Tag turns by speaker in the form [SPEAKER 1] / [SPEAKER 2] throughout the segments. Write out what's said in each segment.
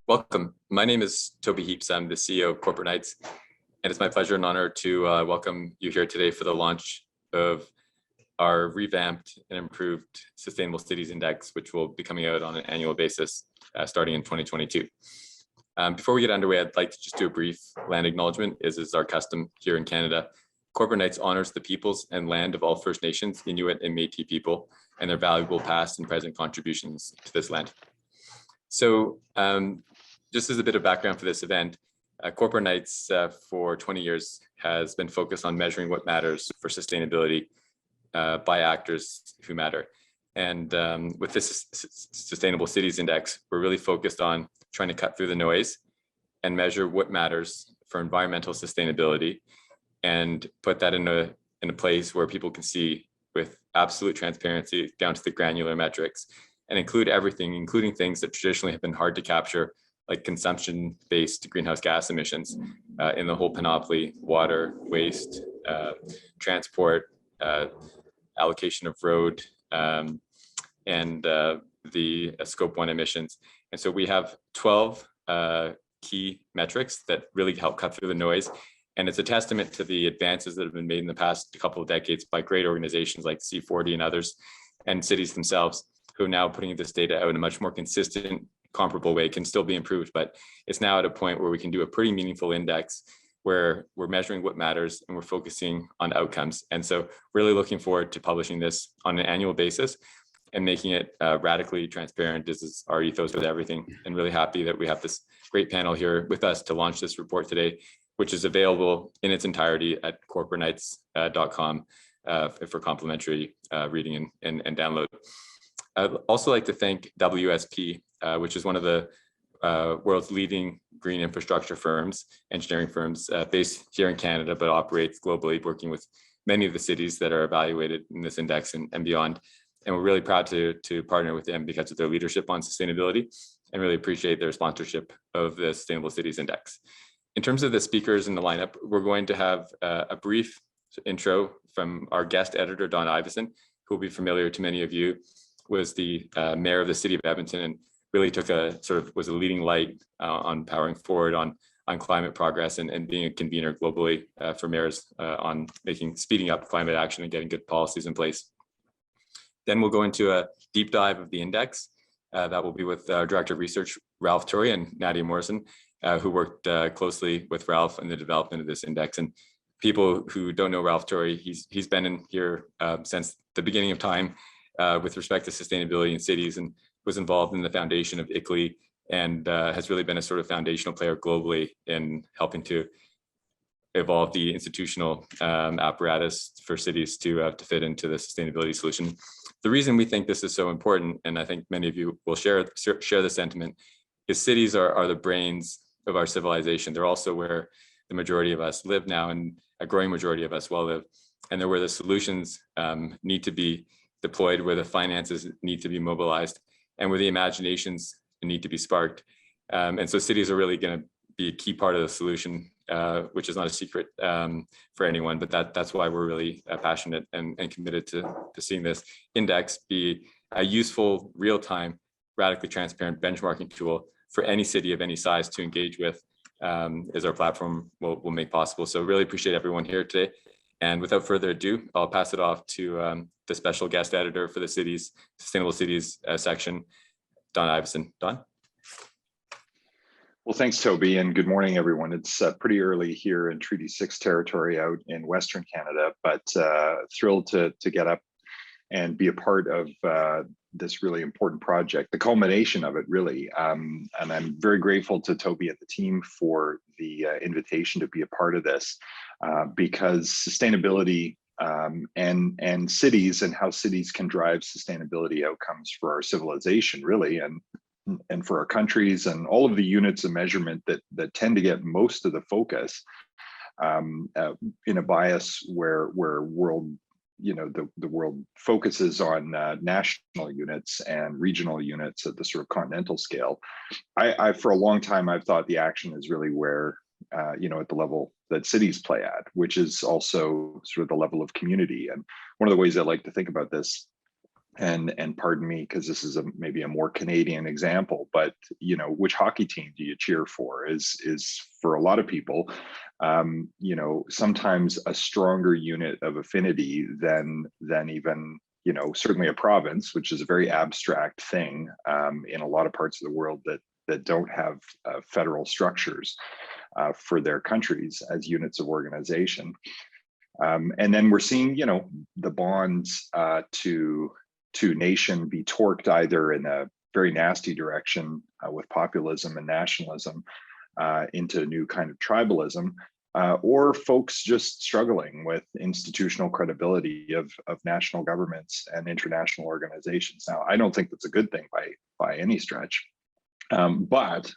[SPEAKER 1] Welcome. My name is Toby Heaps. I'm the CEO of Corporate Knights, and it's my pleasure and honor to welcome you here today for the launch of our revamped and improved Sustainable Cities Index, which will be coming out on an annual basis starting in 2022. Before we get underway, I'd like to just do a brief land acknowledgement, as is our custom here in Canada. Corporate Knights honors the peoples and land of all First Nations, Inuit, and Métis people, and their valuable past and present contributions to this land. So just as a bit of background for this event, Corporate Knights for 20 years has been focused on measuring what matters for sustainability by actors who matter. And with this Sustainable Cities Index, we're really focused on trying to cut through the noise and measure what matters for environmental sustainability and put that in a place where people can see with absolute transparency down to the granular metrics and include everything, including things that traditionally have been hard to capture, like consumption-based greenhouse gas emissions in the whole panoply: water, waste, transport, allocation of road, and the Scope 1 emissions. And so we have 12 key metrics that really help cut through the noise. And it's a testament to the advances that have been made in the past couple of decades by great organizations like C40 and others, and cities themselves, who are now putting this data out in a much more consistent, comparable way. It can still be improved, but it's now at a point where we can do a pretty meaningful index where we're measuring what matters and we're focusing on outcomes. And so really looking forward to publishing this on an annual basis and making it radically transparent. This is our ethos with everything, and really happy that we have this great panel here with us to launch this report today, which is available in its entirety at corporateknights.com for complimentary reading and download. I'd also like to thank WSP, which is one of the world's leading green infrastructure firms, engineering firms based here in Canada, but operates globally, working with many of the cities that are evaluated in this index and beyond. And we're really proud to partner with them because of their leadership on sustainability, and really appreciate their sponsorship of the Sustainable Cities Index. In terms of the speakers in the lineup, we're going to have a brief intro from our guest editor, Don Iveson, who will be familiar to many of you, was the mayor of the city of Edmonton, and really was a leading light on powering forward on climate progress and being a convener globally for mayors on speeding up climate action and getting good policies in place. Then we'll go into a deep dive of the index. That will be with Director of Research, Ralph Torrey, and Nadia Morrison, who worked closely with Ralph in the development of this index. And people who don't know Ralph Torrey, he's been in here since the beginning of time with respect to sustainability in cities, and was involved in the foundation of ICLEI, and has really been a sort of foundational player globally in helping to evolve the institutional apparatus for cities to fit into the sustainability solution. The reason we think this is so important, and I think many of you will share the sentiment, is cities are the brains of our civilization. They're also where the majority of us live now, and a growing majority of us will live. And they're where the solutions need to be deployed, where the finances need to be mobilized, and where the imaginations need to be sparked. And so cities are really going to be a key part of the solution, which is not a secret for anyone, but that's why we're really passionate and committed to seeing this index be a useful, real-time, radically transparent benchmarking tool for any city of any size to engage with, as our platform will make possible. So really appreciate everyone here today. And without further ado, I'll pass it off to the special guest editor for the city's Sustainable Cities section, Don Iveson. Don?
[SPEAKER 2] Well, thanks, Toby, and good morning, everyone. It's pretty early here in Treaty 6 territory out in Western Canada, but thrilled to get up and be a part of this really important project, the culmination of it, really. And I'm very grateful to Toby and the team for the invitation to be a part of this, because sustainability and cities, and how cities can drive sustainability outcomes for our civilization, really, and for our countries, and all of the units of measurement that tend to get most of the focus in a bias where world, the world focuses on national units and regional units at the sort of continental scale. I for a long time, I've thought the action is really where, at the level that cities play at, which is also sort of the level of community. And one of the ways I like to think about this and pardon me, because this is maybe a more Canadian example, but which hockey team do you cheer for is for a lot of people, sometimes a stronger unit of affinity than even certainly a province, which is a very abstract thing in a lot of parts of the world that don't have federal structures for their countries as units of organization. And then we're seeing, the bonds to nation be torqued either in a very nasty direction with populism and nationalism into a new kind of tribalism, or folks just struggling with institutional credibility of national governments and international organizations. Now, I don't think that's a good thing by any stretch, but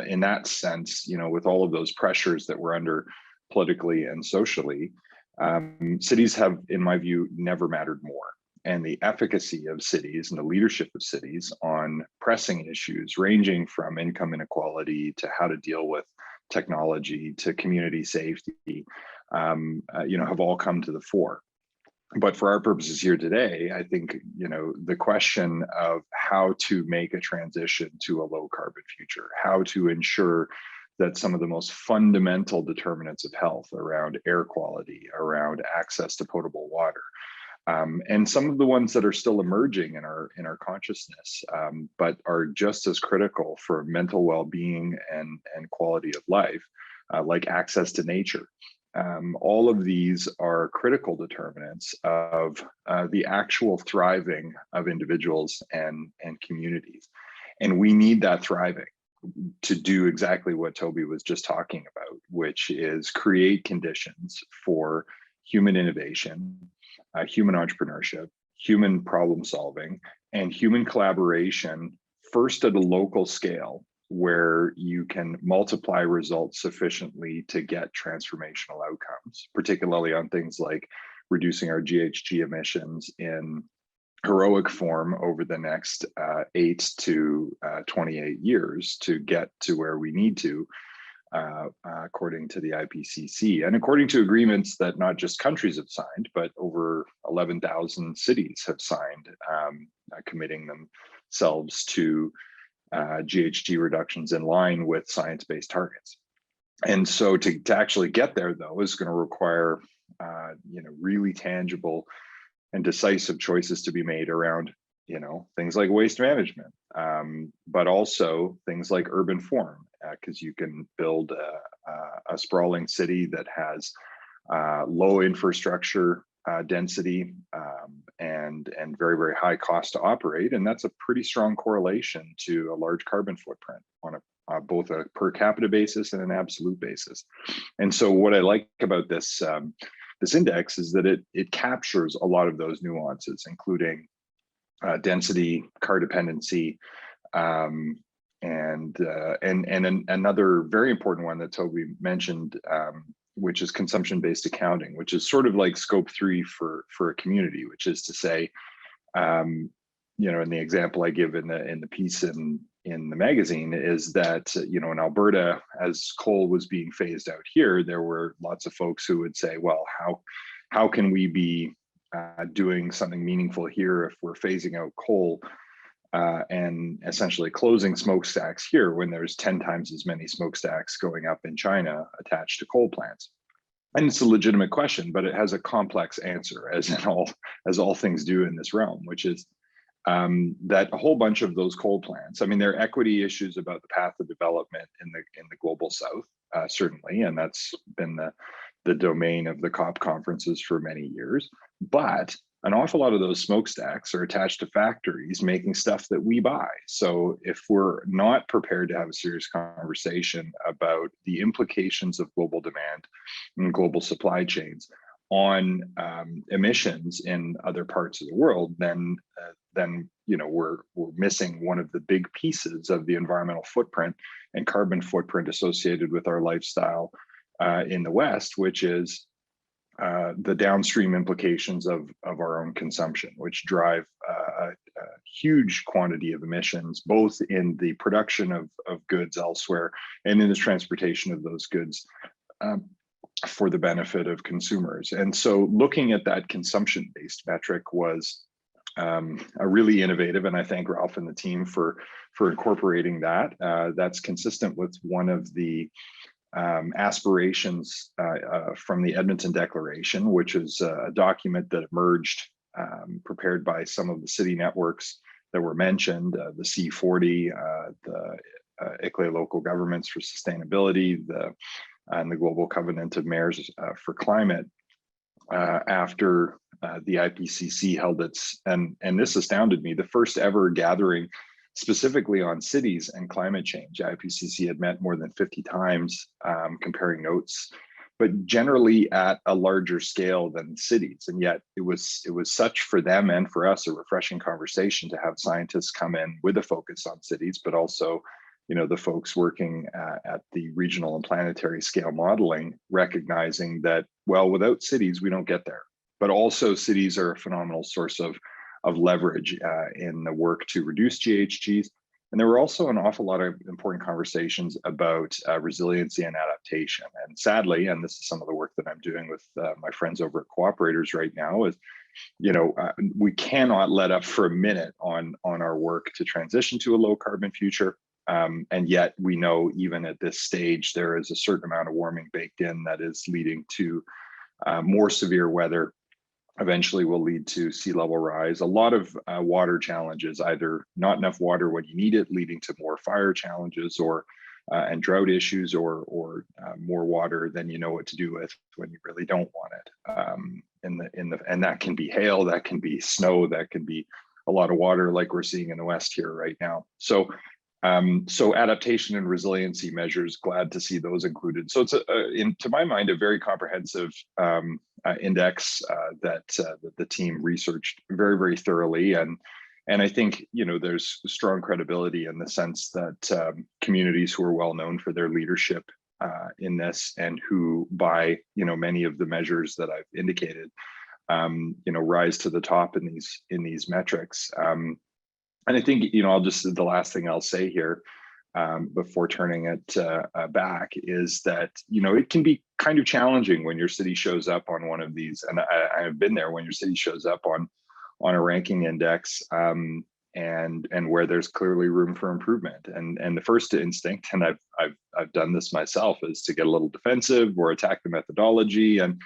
[SPEAKER 2] in that sense, with all of those pressures that we're under politically and socially, cities have, in my view, never mattered more. And the efficacy of cities and the leadership of cities on pressing issues ranging from income inequality to how to deal with technology to community safety, have all come to the fore. But for our purposes here today, I think, the question of how to make a transition to a low carbon future, how to ensure that some of the most fundamental determinants of health around air quality, around access to potable water, and some of the ones that are still emerging in our consciousness, but are just as critical for mental well-being and quality of life, like access to nature. All of these are critical determinants of the actual thriving of individuals and communities. And we need that thriving to do exactly what Toby was just talking about, which is create conditions for human innovation, human entrepreneurship, human problem solving, and human collaboration, first at a local scale, where you can multiply results sufficiently to get transformational outcomes, particularly on things like reducing our GHG emissions in heroic form over the next 8 to 28 years to get to where we need to, according to the IPCC, and according to agreements that not just countries have signed, but over 11,000 cities have signed, committing themselves to GHG reductions in line with science-based targets. And so to actually get there, though, is going to require really tangible and decisive choices to be made around things like waste management, but also things like urban form, because you can build a sprawling city that has low infrastructure density and very, very high cost to operate, and that's a pretty strong correlation to a large carbon footprint on both a per capita basis and an absolute basis. And so what I like about this index is that it captures a lot of those nuances, including density, car dependency, and another very important one that Toby mentioned, which is consumption-based accounting, which is sort of like scope 3 for a community, which is to say, in the example I give in the piece in the magazine is that, in Alberta, as coal was being phased out here, there were lots of folks who would say, well, how can we be doing something meaningful here if we're phasing out coal and essentially closing smokestacks here when there's 10 times as many smokestacks going up in China attached to coal plants? And it's a legitimate question, but it has a complex answer, as all things do in this realm, which is that a whole bunch of those coal plants, there are equity issues about the path of development in the global south, certainly, and that's been the domain of the COP conferences for many years. But an awful lot of those smokestacks are attached to factories making stuff that we buy. So if we're not prepared to have a serious conversation about the implications of global demand and global supply chains on emissions in other parts of the world, then we're missing one of the big pieces of the environmental footprint and carbon footprint associated with our lifestyle in the West, which is the downstream implications of our own consumption, which drive a huge quantity of emissions, both in the production of goods elsewhere and in the transportation of those goods for the benefit of consumers. And so looking at that consumption-based metric was really innovative, and I thank Ralph and the team for incorporating that. That's consistent with one of the aspirations from the Edmonton Declaration, which is a document that emerged, prepared by some of the city networks that were mentioned, the C40, the ICLEI Local Governments for Sustainability, and the Global Covenant of Mayors for Climate, after the IPCC held its, and this astounded me, the first ever gathering specifically on cities and climate change. IPCC had met more than 50 times, comparing notes, but generally at a larger scale than cities. And yet it was such, for them and for us, a refreshing conversation to have scientists come in with a focus on cities, but also, you know, the folks working at the regional and planetary scale modeling, recognizing that, well, without cities, we don't get there. But also cities are a phenomenal source of leverage in the work to reduce GHGs. And there were also an awful lot of important conversations about resiliency and adaptation. And sadly, and this is some of the work that I'm doing with my friends over at Cooperators right now, is, you know, we cannot let up for a minute on our work to transition to a low carbon future. And yet we know even at this stage, there is a certain amount of warming baked in that is leading to more severe weather, eventually will lead to sea level rise, a lot of water challenges, either not enough water when you need it, leading to more fire challenges, or and drought issues, or more water than you know what to do with when you really don't want it. And that can be hail, that can be snow, that can be a lot of water like we're seeing in the West here right now. So adaptation and resiliency measures, glad to see those included. So it's, to my mind, a very comprehensive index that the team researched very, very thoroughly. And I think, you know, there's strong credibility in the sense that communities who are well known for their leadership in this, and who, by, you know, many of the measures that I've indicated, you know, rise to the top in these metrics. And I think, you know, the last thing I'll say here before turning it back is that, you know, it can be kind of challenging when your city shows up on one of these, and I have been there, when your city shows up on a ranking index, and where there's clearly room for improvement. And the first instinct, and I've done this myself, is to get a little defensive or attack the methodology. And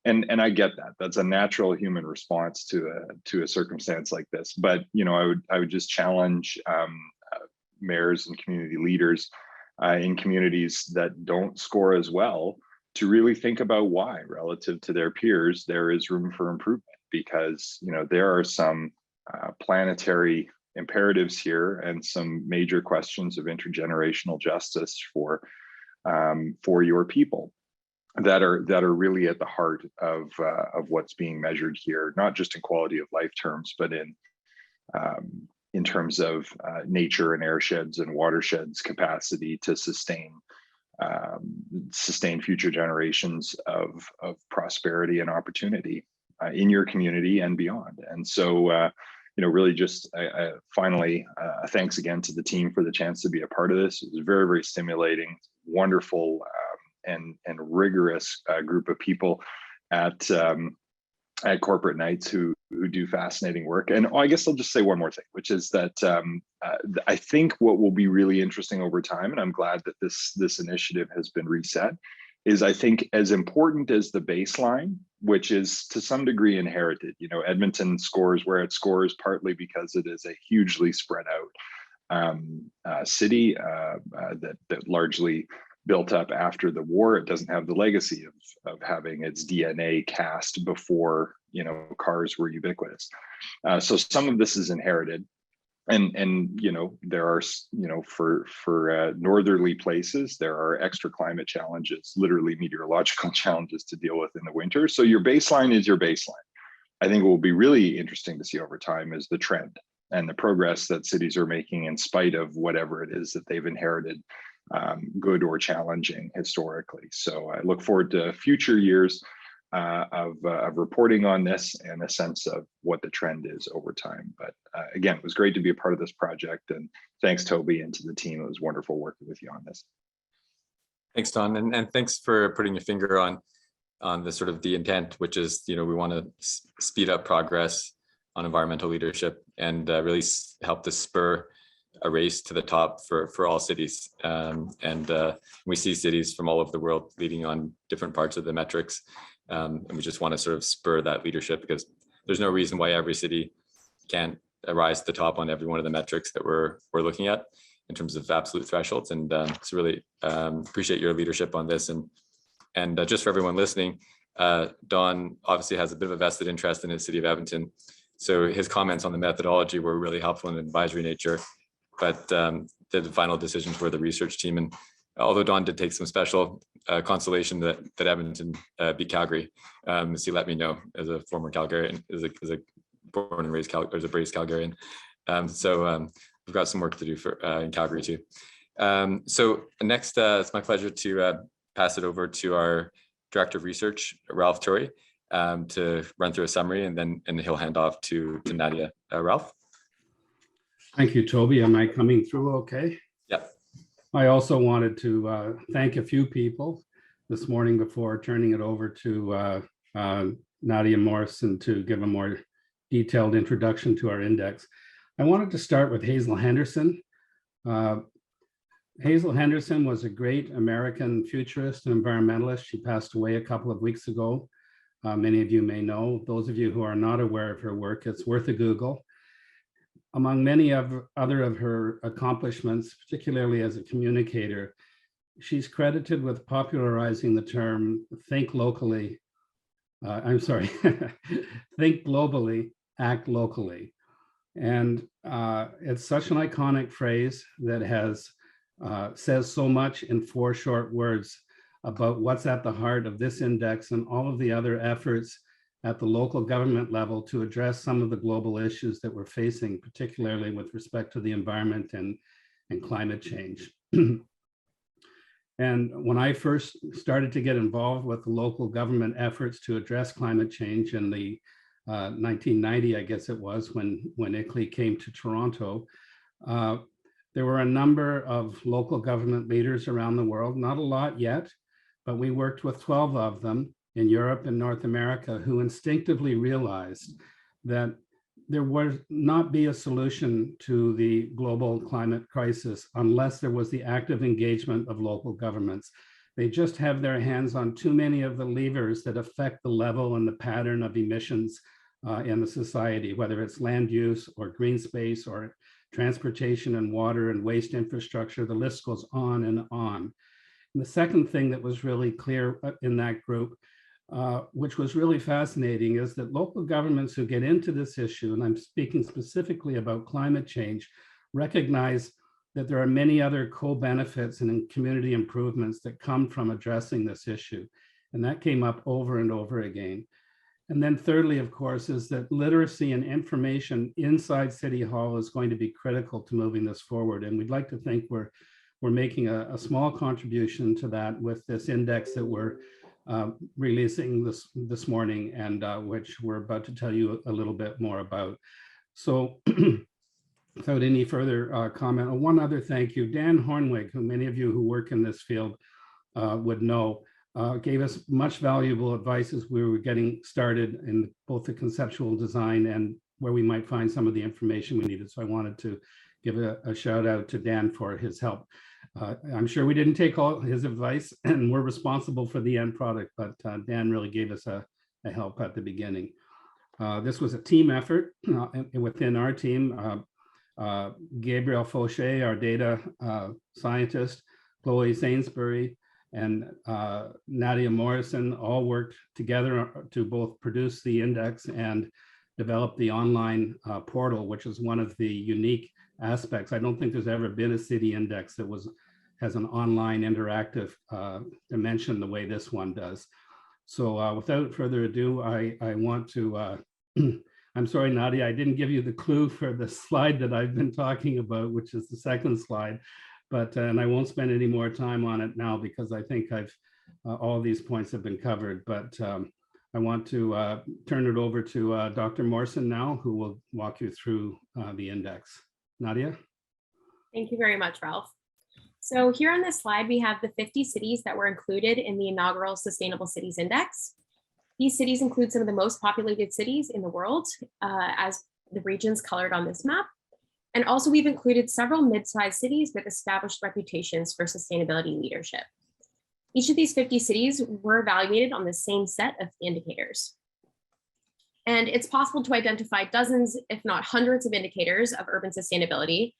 [SPEAKER 2] I get that. That's a natural human response to a circumstance like this. But, you know, I would just challenge mayors and community leaders in communities that don't score as well to really think about why, relative to their peers, there is room for improvement. Because, you know, there are some planetary imperatives here, and some major questions of intergenerational justice for your people that are really at the heart of what's being measured here, not just in quality of life terms, but in terms of nature and airsheds and watersheds capacity to sustain future generations of prosperity and opportunity in your community and beyond. And so, you know, really just finally, thanks again to the team for the chance to be a part of this. It was very, very stimulating, wonderful, and rigorous group of people at Corporate Knights who do fascinating work. And I guess I'll just say one more thing, which is that I think what will be really interesting over time, and I'm glad that this initiative has been reset, is I think as important as the baseline, which is to some degree inherited. You know, Edmonton scores where it scores partly because it is a hugely spread out city that largely built up after the war. It doesn't have the legacy of having its DNA cast before, you know, cars were ubiquitous. So some of this is inherited. And you know, there are, you know, for northerly places, there are extra climate challenges, literally meteorological challenges to deal with in the winter. So your baseline is your baseline. I think what will be really interesting to see over time is the trend and the progress that cities are making in spite of whatever it is that they've inherited, good or challenging historically. So I look forward to future years of reporting on this and a sense of what the trend is over time. But again, it was great to be a part of this project, and thanks Toby and to the team. It was wonderful working with you on this.
[SPEAKER 1] Thanks, Don, and thanks for putting your finger on the sort of the intent, which is, you know, we want to speed up progress on environmental leadership and really helped to spur a race to the top for all cities. We see cities from all over the world leading on different parts of the metrics. And we just want to sort of spur that leadership, because there's no reason why every city can't rise to the top on every one of the metrics that we're looking at in terms of absolute thresholds. And so really appreciate your leadership on this. And just for everyone listening, Don obviously has a bit of a vested interest in the city of Edmonton. So his comments on the methodology were really helpful in advisory nature, but the final decisions were the research team. And although Don did take some special consolation that Edmonton beat Calgary, as he let me know as a former Calgarian, as a born and raised as a braised Calgarian. We've got some work to do for in Calgary too. So next, it's my pleasure to pass it over to our Director of Research, Ralph Torrey, to run through a summary, and then he'll hand off to Nadia. Ralph.
[SPEAKER 3] Thank you, Toby. Am I coming through okay?
[SPEAKER 1] Yep.
[SPEAKER 3] I also wanted to thank a few people this morning before turning it over to Nadia Morrison to give a more detailed introduction to our index. I wanted to start with Hazel Henderson. Hazel Henderson was a great American futurist and environmentalist. She passed away a couple of weeks ago. Many of you may know. Those of you who are not aware of her work, it's worth a Google. Among many other of her accomplishments, particularly as a communicator, she's credited with popularizing the term think locally. Think globally, act locally. And it's such an iconic phrase that has says so much in 4 short words about what's at the heart of this index and all of the other efforts at the local government level to address some of the global issues that we're facing, particularly with respect to the environment and climate change. And when I first started to get involved with the local government efforts to address climate change in the 1990, I guess it was, when ICLEI came to Toronto, there were a number of local government leaders around the world, not a lot yet, but we worked with 12 of them in Europe and North America who instinctively realized that there would not be a solution to the global climate crisis unless there was the active engagement of local governments. They just have their hands on too many of the levers that affect the level and the pattern of emissions in the society, whether it's land use or green space or transportation and water and waste infrastructure. The list goes on and on. And the second thing that was really clear in that group, which was really fascinating, is that local governments who get into this issue, and I'm speaking specifically about climate change, recognize that there are many other co-benefits and community improvements that come from addressing this issue. And that came up over and over again. And then thirdly, of course, is that literacy and information inside City Hall is going to be critical to moving this forward. And we'd like to think we're making a small contribution to that with this index that we're releasing this morning, and which we're about to tell you a little bit more about. So without any further comment, one other thank you. Dan Hornwig, who many of you who work in this field would know, gave us much valuable advice as we were getting started in both the conceptual design and where we might find some of the information we needed. So I wanted to give a shout out to Dan for his help. I'm sure we didn't take all his advice and we're responsible for the end product, but Dan really gave us a help at the beginning. This was a team effort within our team. Gabriel Fauché, our data scientist, Chloe Sainsbury, and Nadia Morrison all worked together to both produce the index and develop the online portal, which is one of the unique aspects. I don't think there's ever been a city index that has an online interactive dimension the way this one does. So without further ado, I want to, I'm sorry, Nadia, I didn't give you the clue for the slide that I've been talking about, which is the second slide, but, and I won't spend any more time on it now because I think all these points have been covered, but I want to turn it over to Dr. Morrison now, who will walk you through the index. Nadia?
[SPEAKER 4] Thank you very much, Ralph. So here on this slide, we have the 50 cities that were included in the inaugural Sustainable Cities Index. These cities include some of the most populated cities in the world, as the regions colored on this map. And also we've included several mid-sized cities with established reputations for sustainability leadership. Each of these 50 cities were evaluated on the same set of indicators. And it's possible to identify dozens, if not hundreds of indicators of urban sustainability,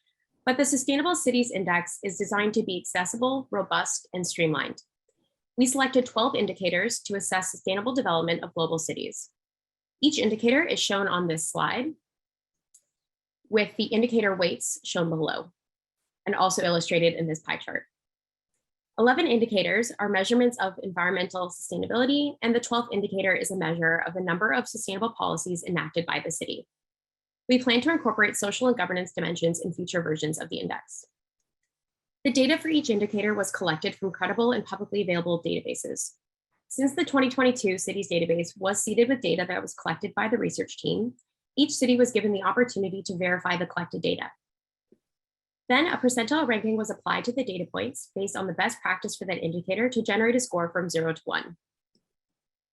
[SPEAKER 4] but the Sustainable Cities Index is designed to be accessible, robust, and streamlined. We selected 12 indicators to assess sustainable development of global cities. Each indicator is shown on this slide, with the indicator weights shown below, and also illustrated in this pie chart. 11 indicators are measurements of environmental sustainability, and the 12th indicator is a measure of the number of sustainable policies enacted by the city. We plan to incorporate social and governance dimensions in future versions of the index. The data for each indicator was collected from credible and publicly available databases. Since the 2022 cities database was seeded with data that was collected by the research team, each city was given the opportunity to verify the collected data. Then a percentile ranking was applied to the data points based on the best practice for that indicator to generate a score from 0 to 1.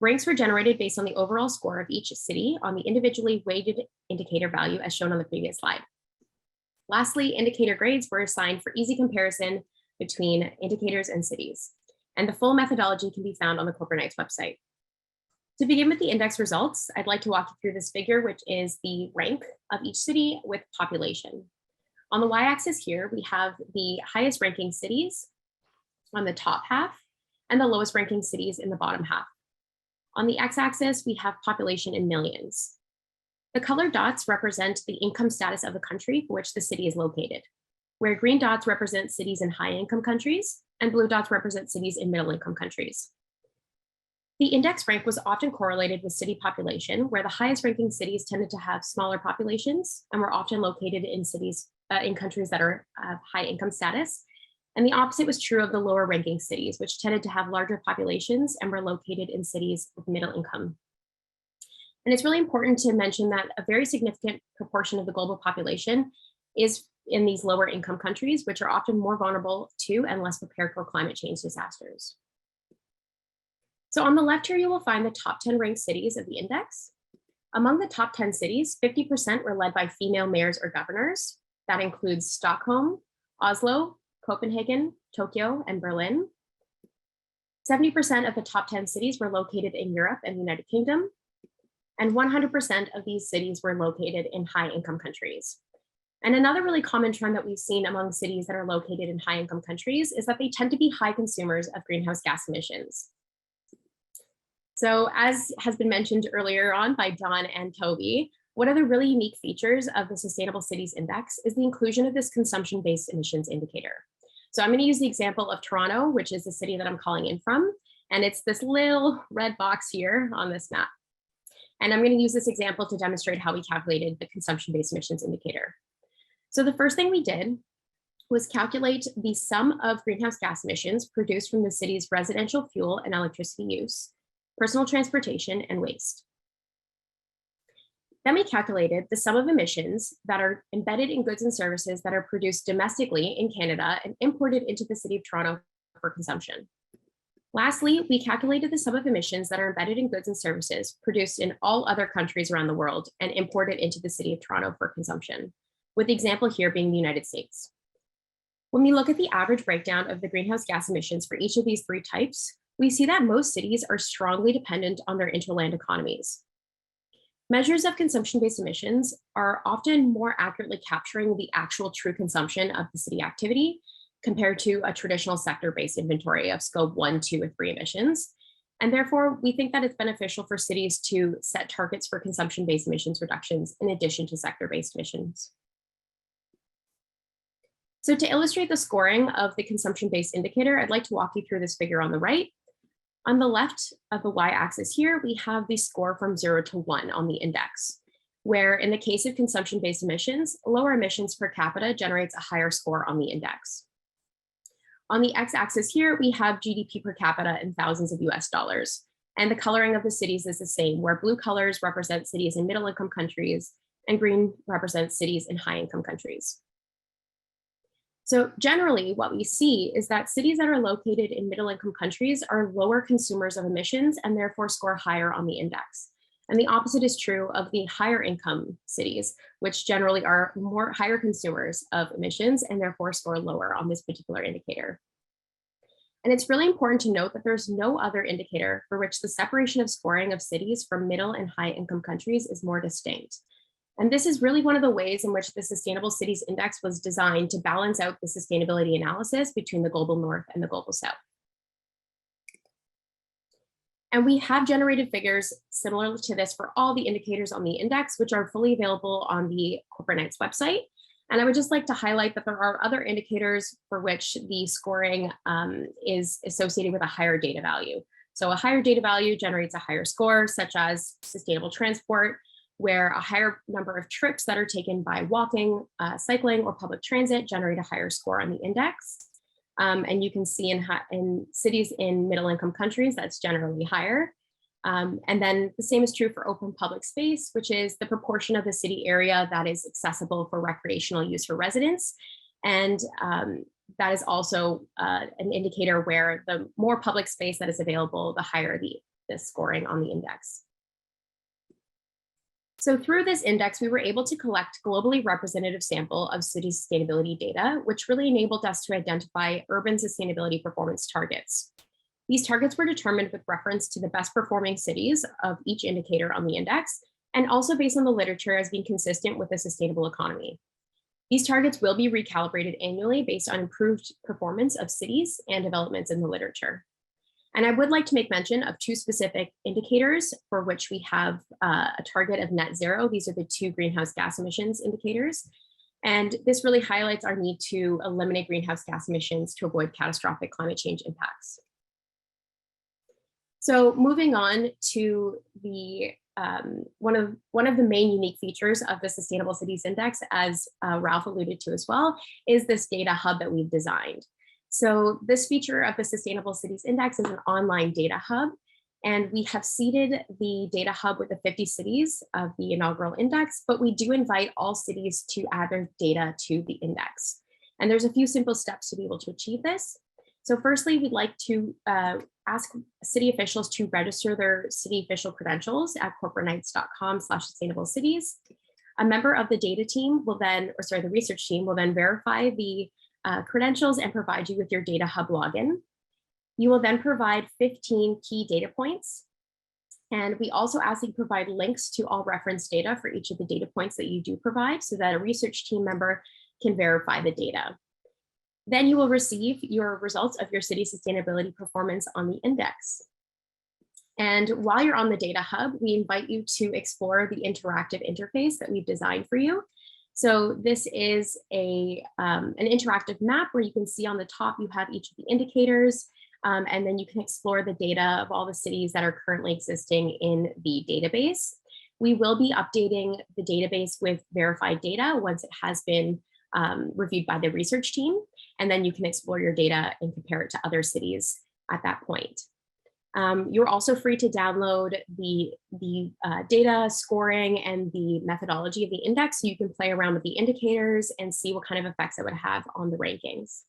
[SPEAKER 4] Ranks were generated based on the overall score of each city on the individually weighted indicator value as shown on the previous slide. Lastly, indicator grades were assigned for easy comparison between indicators and cities, and the full methodology can be found on the Corporate Knights website. To begin with the index results, I'd like to walk you through this figure, which is the rank of each city with population. On the y-axis here, we have the highest ranking cities on the top half and the lowest ranking cities in the bottom half. On the x-axis, we have population in millions. The colored dots represent the income status of the country for which the city is located, where green dots represent cities in high-income countries and blue dots represent cities in middle-income countries. The index rank was often correlated with city population, where the highest ranking cities tended to have smaller populations and were often located in cities in countries that are of high income status. And the opposite was true of the lower ranking cities, which tended to have larger populations and were located in cities with middle income. And it's really important to mention that a very significant proportion of the global population is in these lower income countries, which are often more vulnerable to and less prepared for climate change disasters. So on the left here, you will find the top 10 ranked cities of the index. Among the top 10 cities, 50% were led by female mayors or governors. That includes Stockholm, Oslo, Copenhagen, Tokyo, and Berlin. 70% of the top 10 cities were located in Europe and the United Kingdom. And 100% of these cities were located in high income countries. And another really common trend that we've seen among cities that are located in high income countries is that they tend to be high consumers of greenhouse gas emissions. So as has been mentioned earlier on by John and Toby, one of the really unique features of the Sustainable Cities Index is the inclusion of this consumption-based emissions indicator. So I'm going to use the example of Toronto, which is the city that I'm calling in from, and it's this little red box here on this map. And I'm going to use this example to demonstrate how we calculated the consumption-based emissions indicator. So the first thing we did was calculate the sum of greenhouse gas emissions produced from the city's residential fuel and electricity use, personal transportation, and waste. Then we calculated the sum of emissions that are embedded in goods and services that are produced domestically in Canada and imported into the city of Toronto for consumption. Lastly, we calculated the sum of emissions that are embedded in goods and services produced in all other countries around the world and imported into the city of Toronto for consumption, with the example here being the United States. When we look at the average breakdown of the greenhouse gas emissions for each of these three types, we see that most cities are strongly dependent on their interland economies. Measures of consumption-based emissions are often more accurately capturing the actual true consumption of the city activity compared to a traditional sector-based inventory of scope 1, 2, or 3 emissions. And therefore, we think that it's beneficial for cities to set targets for consumption-based emissions reductions in addition to sector-based emissions. So to illustrate the scoring of the consumption-based indicator, I'd like to walk you through this figure on the right. On the left of the y-axis here, we have the score from 0 to 1 on the index, where in the case of consumption-based emissions, lower emissions per capita generates a higher score on the index. On the x-axis here, we have GDP per capita in thousands of US dollars, and the coloring of the cities is the same, where blue colors represent cities in middle-income countries and green represents cities in high-income countries. So generally, what we see is that cities that are located in middle-income countries are lower consumers of emissions and therefore score higher on the index. And the opposite is true of the higher income cities, which generally are higher consumers of emissions and therefore score lower on this particular indicator. And it's really important to note that there's no other indicator for which the separation of scoring of cities from middle and high income countries is more distinct. And this is really one of the ways in which the Sustainable Cities Index was designed to balance out the sustainability analysis between the global north and the global south. And we have generated figures similar to this for all the indicators on the index, which are fully available on the Corporate Knights website. And I would just like to highlight that there are other indicators for which the scoring is associated with a higher data value. So a higher data value generates a higher score, such as sustainable transport, where a higher number of trips that are taken by walking, cycling, or public transit generate a higher score on the index. And you can see in cities in middle-income countries, that's generally higher. And then the same is true for open public space, which is the proportion of the city area that is accessible for recreational use for residents. And that is also an indicator where the more public space that is available, the higher the scoring on the index. So through this index, we were able to collect globally representative sample of city sustainability data, which really enabled us to identify urban sustainability performance targets. These targets were determined with reference to the best performing cities of each indicator on the index, and also based on the literature as being consistent with a sustainable economy. These targets will be recalibrated annually based on improved performance of cities and developments in the literature. And I would like to make mention of two specific indicators for which we have a target of net zero. These are the two greenhouse gas emissions indicators. And this really highlights our need to eliminate greenhouse gas emissions to avoid catastrophic climate change impacts. So moving on to the one of the main unique features of the Sustainable Cities Index, as Ralph alluded to as well, is this data hub that we've designed. So this feature of the Sustainable Cities Index is an online data hub, and we have seeded the data hub with the 50 cities of the inaugural index, but we do invite all cities to add their data to the index. And there's a few simple steps to be able to achieve this. So firstly, we'd like to ask city officials to register their city official credentials at corporateknights.com/sustainable-cities. A member of the data team will then, the research team will then verify the credentials and provide you with your data hub login. You will then provide 15 key data points. And we also ask that you provide links to all reference data for each of the data points that you do provide so that a research team member can verify the data. Then you will receive your results of your city sustainability performance on the index. And while you're on the data hub, we invite you to explore the interactive interface that we've designed for you. So this is an interactive map where you can see on the top, you have each of the indicators, and then you can explore the data of all the cities that are currently existing in the database. We will be updating the database with verified data once it has been reviewed by the research team, and then you can explore your data and compare it to other cities at that point. You're also free to download the data scoring and the methodology of the index, so you can play around with the indicators and see what kind of effects it would have on the rankings.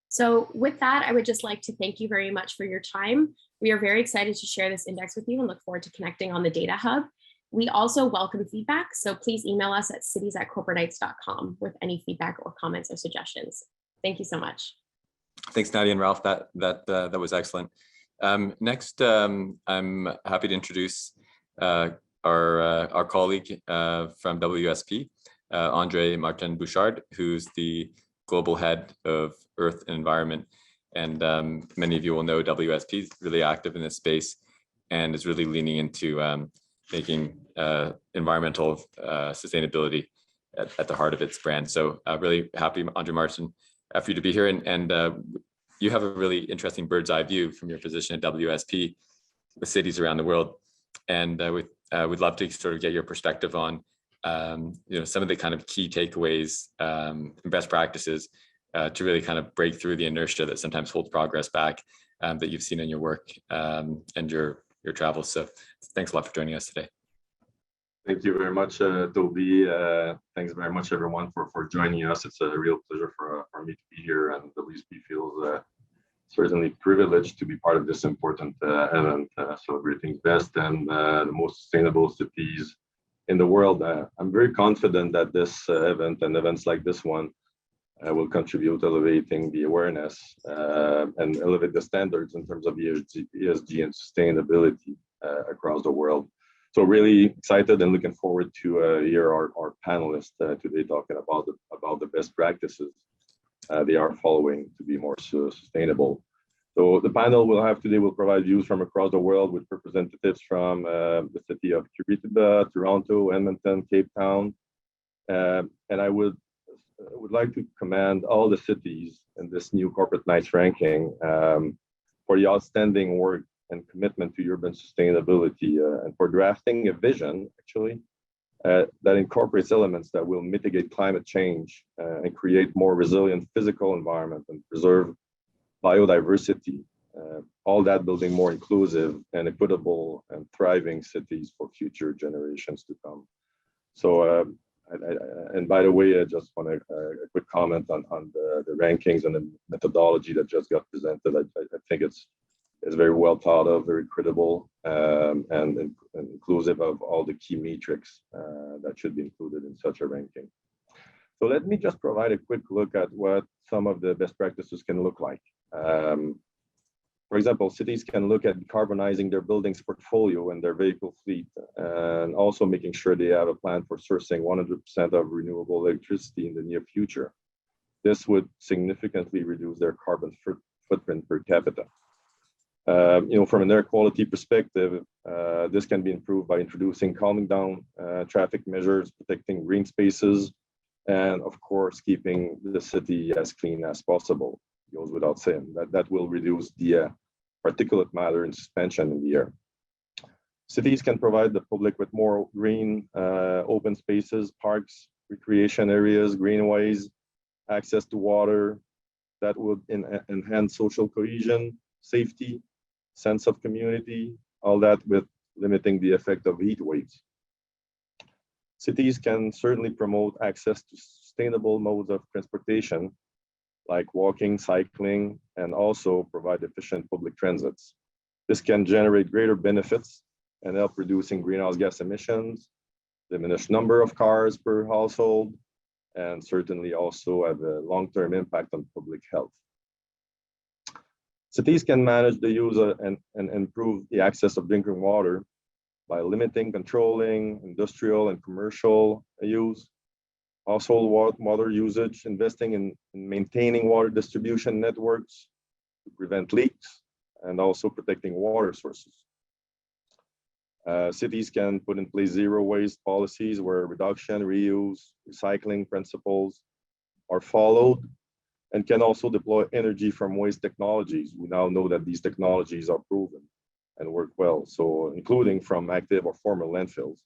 [SPEAKER 4] So with that, I would just like to thank you very much for your time. We are very excited to share this index with you and look forward to connecting on the data hub. We also welcome feedback, so please email us at cities@corporateknights.com with any feedback or comments or suggestions. Thank you so much.
[SPEAKER 1] Thanks, Nadia and Ralph. That was excellent. Next, I'm happy to introduce our colleague from WSP, André-Martin Bouchard, who's the global head of Earth and Environment. And many of you will know WSP is really active in this space and is really leaning into making environmental sustainability at the heart of its brand. So really happy, André-Martin, for you to be here. And you have a really interesting bird's eye view from your position at WSP with cities around the world. And we'd love to sort of get your perspective on some of the kind of key takeaways and best practices to really kind of break through the inertia that sometimes holds progress back that you've seen in your work and your travels. So thanks a lot for joining us today.
[SPEAKER 5] Thank you very much, Toby. Thanks very much, everyone, for joining us. It's a real pleasure for me to be here, and WSP feels certainly privileged to be part of this important event, celebrating best and the most sustainable cities in the world. I'm very confident that this event and events like this one will contribute to elevating the awareness and elevate the standards in terms of ESG and sustainability across the world. So really excited and looking forward to hear our panelists today talking about the best practices they are following to be more sustainable. So the panel we'll have today will provide views from across the world with representatives from the city of Curitiba, Toronto, Edmonton, Cape Town, and I would like to commend all the cities in this new Corporate Knights ranking for the outstanding work and commitment to urban sustainability and for drafting a vision, actually, that incorporates elements that will mitigate climate change and create more resilient physical environment and preserve biodiversity, all that building more inclusive and equitable and thriving cities for future generations to come. So, and by the way, I just want a quick comment on the rankings and the methodology that just got presented. I think it's very well thought of, very credible, and inclusive of all the key metrics that should be included in such a ranking. So let me just provide a quick look at what some of the best practices can look like. For example, cities can look at decarbonizing their buildings portfolio and their vehicle fleet, and also making sure they have a plan for sourcing 100% of renewable electricity in the near future. This would significantly reduce their carbon footprint per capita. From an air quality perspective, this can be improved by introducing calming down traffic measures, protecting green spaces, and of course, keeping the city as clean as possible. Goes without saying that will reduce the particulate matter and suspension in the air. Cities can provide the public with more green open spaces, parks, recreation areas, greenways, access to water. That would enhance social cohesion, safety, sense of community, all that with limiting the effect of heat waves. Cities can certainly promote access to sustainable modes of transportation, like walking, cycling, and also provide efficient public transits. This can generate greater benefits and help reducing greenhouse gas emissions, diminish number of cars per household, and certainly also have a long-term impact on public health. Cities can manage the use and improve the access of drinking water by limiting, controlling industrial and commercial use, household water usage, investing in maintaining water distribution networks to prevent leaks, and also protecting water sources. Cities can put in place zero waste policies where reduction, reuse, recycling principles are followed, and can also deploy energy from waste technologies. We now know that these technologies are proven and work well, so including from active or former landfills.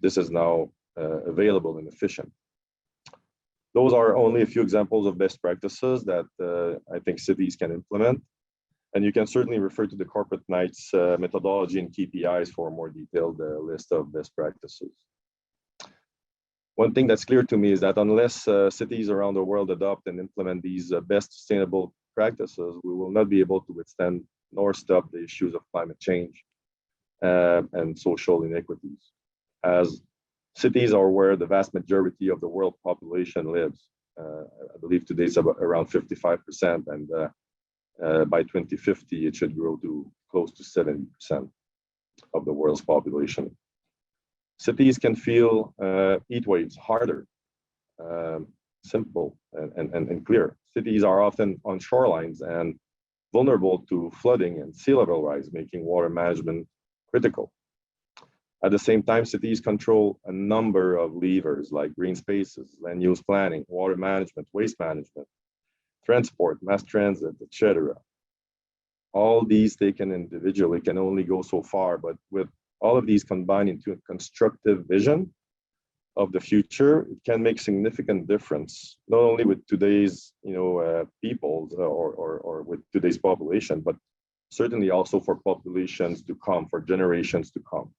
[SPEAKER 5] This is now available and efficient. Those are only a few examples of best practices that I think cities can implement. And you can certainly refer to the Corporate Knights methodology and KPIs for a more detailed list of best practices. One thing that's clear to me is that unless cities around the world adopt and implement these best sustainable practices, we will not be able to withstand nor stop the issues of climate change and social inequities, as cities are where the vast majority of the world population lives. I believe today it's about around 55%, and by 2050, it should grow to close to 70% of the world's population. Cities can feel heat waves harder, simple and clear. Cities are often on shorelines and vulnerable to flooding and sea level rise, making water management critical. At the same time, cities control a number of levers like green spaces, land use planning, water management, waste management, transport, mass transit, etc. All these taken individually can only go so far, but with all of these combined into a constructive vision of the future, it can make significant difference, not only with today's people or with today's population, but certainly also for populations to come, for generations to come.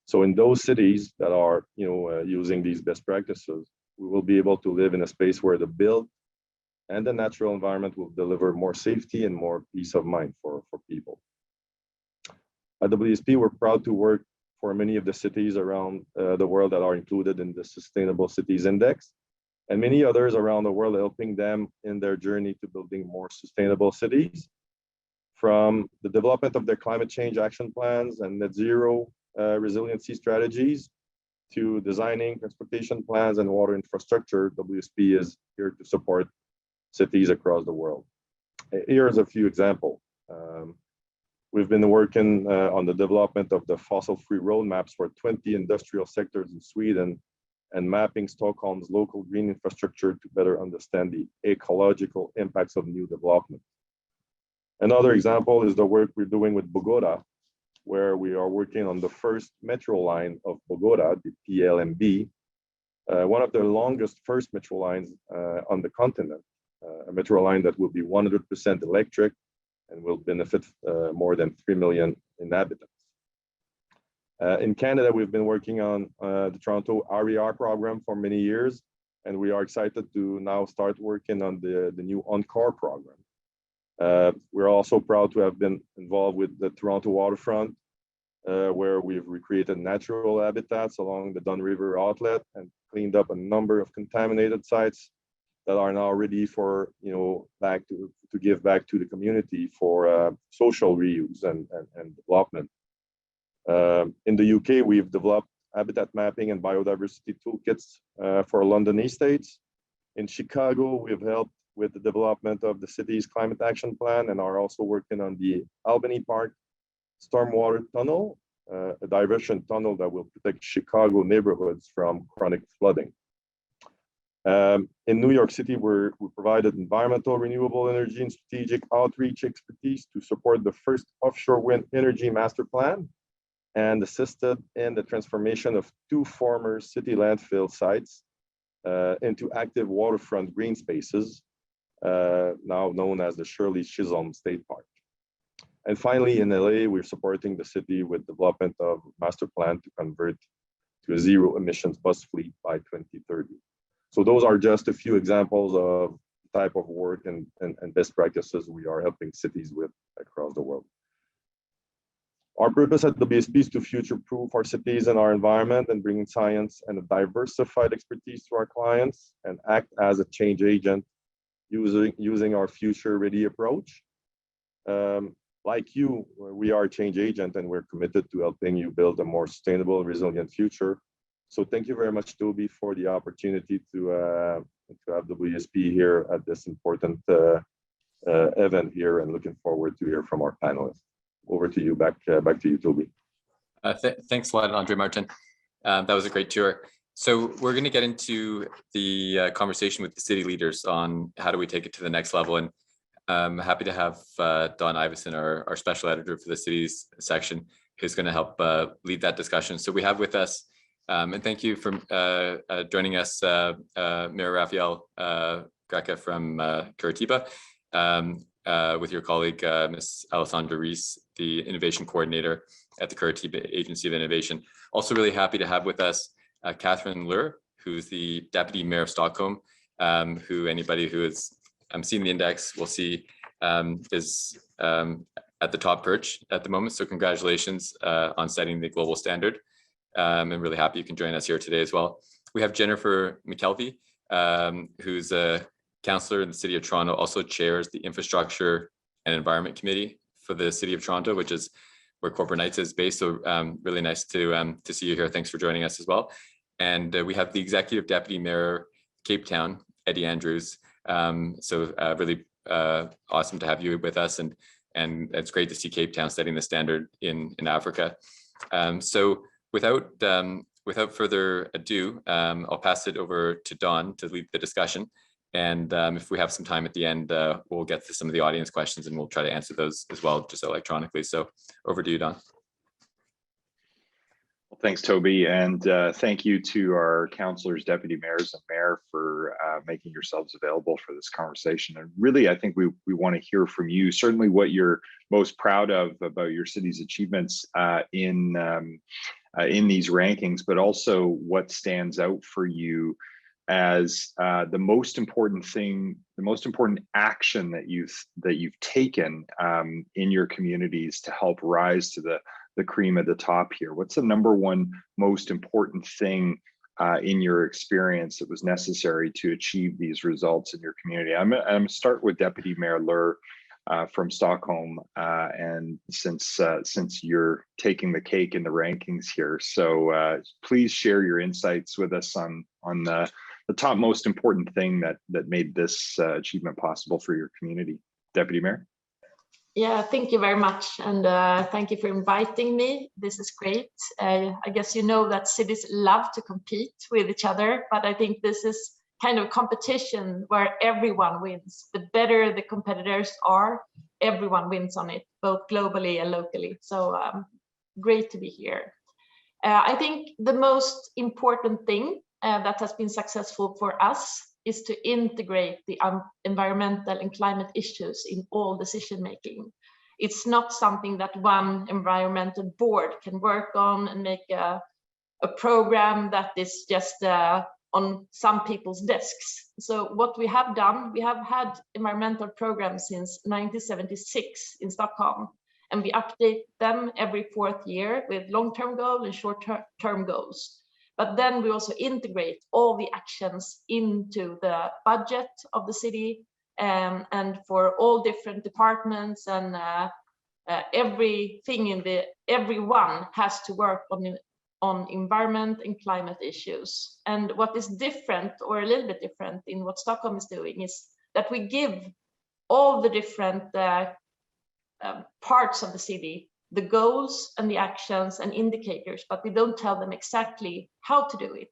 [SPEAKER 5] So in those cities that are, using these best practices, we will be able to live in a space where the built and the natural environment will deliver more safety and more peace of mind for people. At WSP, we're proud to work for many of the cities around the world that are included in the Sustainable Cities Index, and many others around the world, helping them in their journey to building more sustainable cities, from the development of their climate change action plans and net zero resiliency strategies to designing transportation plans and water infrastructure. WSP is here to support cities across the world. Here's a few examples. We've been working on the development of the fossil-free roadmaps for 20 industrial sectors in Sweden and mapping Stockholm's local green infrastructure to better understand the ecological impacts of new development. Another example is the work we're doing with Bogota, where we are working on the first metro line of Bogota, the PLMB, one of the longest first metro lines on the continent, a metro line that will be 100% electric and will benefit more than 3 million inhabitants. In Canada, we've been working on the Toronto RER program for many years, and we are excited to now start working on the new Encore program. We're also proud to have been involved with the Toronto Waterfront, where we've recreated natural habitats along the Dunn River outlet and cleaned up a number of contaminated sites that are now ready for, back to give back to the community for social reuse and development. In the UK, we've developed habitat mapping and biodiversity toolkits for London estates. In Chicago, we've helped with the development of the city's climate action plan and are also working on the Albany Park stormwater tunnel, a diversion tunnel that will protect Chicago neighborhoods from chronic flooding. In New York City, we provided environmental renewable energy and strategic outreach expertise to support the first offshore wind energy master plan and assisted in the transformation of 2 former city landfill sites into active waterfront green spaces, now known as the Shirley Chisholm State Park. And finally, in LA, we're supporting the city with development of master plan to convert to a zero emissions bus fleet by 2030. So those are just a few examples of the type of work and best practices we are helping cities with across the world. Our purpose at WSP is to future-proof our cities and our environment and bringing science and a diversified expertise to our clients and act as a change agent using our future-ready approach. Like you, we are a change agent and we're committed to helping you build a more sustainable, resilient future. So thank you very much, Toby, for the opportunity to have WSP here at this important event here, and looking forward to hear from our panelists. Over to you, back to you, Toby.
[SPEAKER 1] Thanks a lot, André-Martin. That was a great tour. So we're going to get into the conversation with the city leaders on how do we take it to the next level. And I'm happy to have Don Iveson, our special editor for the cities section, who's going to help lead that discussion. So we have with us, and thank you for joining us, Mayor Rafael Greca from Curitiba, with your colleague, Ms. Alessandra Reese, the Innovation Coordinator at the Curitiba Agency of Innovation. Also really happy to have with us Catherine Lur, who's the Deputy Mayor of Stockholm, who anybody who has seen the index will see is at the top perch at the moment. So congratulations on setting the global standard. I'm really happy you can join us here today as well. We have Jennifer McKelvey, who's a councillor in the City of Toronto, also chairs the Infrastructure and Environment Committee for the City of Toronto, which is where Corporate Knights is based. So really nice to see you here. Thanks for joining us as well. And we have the Executive Deputy Mayor, Cape Town, Eddie Andrews. Really awesome to have you with us, and it's great to see Cape Town setting the standard in Africa. So without further ado, I'll pass it over to Don to lead the discussion. And if we have some time at the end, we'll get to some of the audience questions and we'll try to answer those as well, just electronically. So over to you, Don.
[SPEAKER 2] Well, thanks, Toby. And thank you to our councillors, deputy mayors, and mayor for making yourselves available for this conversation. And really, I think we want to hear from you, certainly what you're most proud of about your city's achievements in in these rankings, but also what stands out for you as the most important thing, the most important action that you've taken in your communities to help rise to the cream at the top here. What's the number one most important thing in your experience that was necessary to achieve these results in your community? I'm gonna start with Deputy Mayor Lur from Stockholm, and since you're taking the cake in the rankings here, so please share your insights with us on the top most important thing that made this achievement possible for your community. Deputy Mayor.
[SPEAKER 6] Yeah, thank you very much, and thank you for inviting me. This is great. I guess you know that cities love to compete with each other, but I think this is kind of competition where everyone wins. The better the competitors are, everyone wins on it, both globally and locally. So great to be here. I think the most important thing that has been successful for us is to integrate the environmental and climate issues in all decision making. It's not something that one environmental board can work on and make a program that is just on some people's desks. So what we have done, we have had environmental programs since 1976 in Stockholm, and we update them every 4th year with long-term goals and short-term goals. But then we also integrate all the actions into the budget of the city, and for all different departments, and everyone has to work on environment and climate issues. And what is different, or a little bit different, in what Stockholm is doing is that we give all the different parts of the city the goals and the actions and indicators, but we don't tell them exactly how to do it.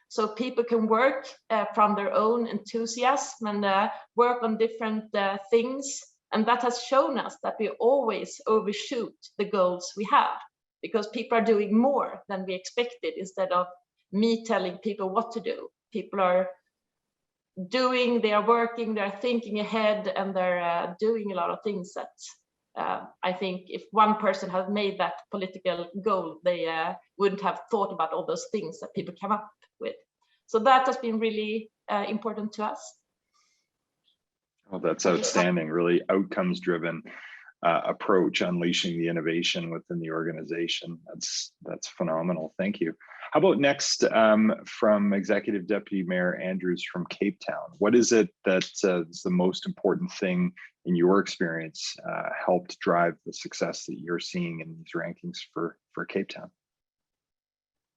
[SPEAKER 6] So people can work from their own enthusiasm and work on different things. And that has shown us that we always overshoot the goals we have, because people are doing more than we expected. Instead of me telling people what to do, people are doing, they are working, they're thinking ahead, and they're doing a lot of things that I think if one person had made that political goal, they wouldn't have thought about all those things that people come up with. So that has been really important to us.
[SPEAKER 2] Well, that's outstanding, really outcomes driven approach, unleashing the innovation within the organization. That's phenomenal. Thank you. How about next from Executive Deputy Mayor Andrews from Cape Town? What is it that's the most important thing in your experience helped drive the success that you're seeing in these rankings for Cape Town?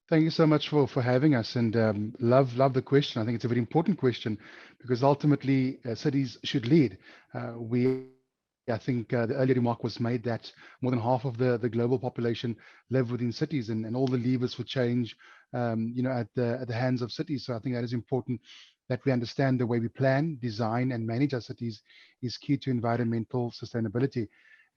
[SPEAKER 7] Thank you so much for having us, and love the question. I think it's a very important question, because ultimately cities should lead. I think the earlier remark was made that more than half of the global population live within cities, and all the levers for change, at the hands of cities. So I think that is important, that we understand the way we plan, design, and manage our cities is key to environmental sustainability.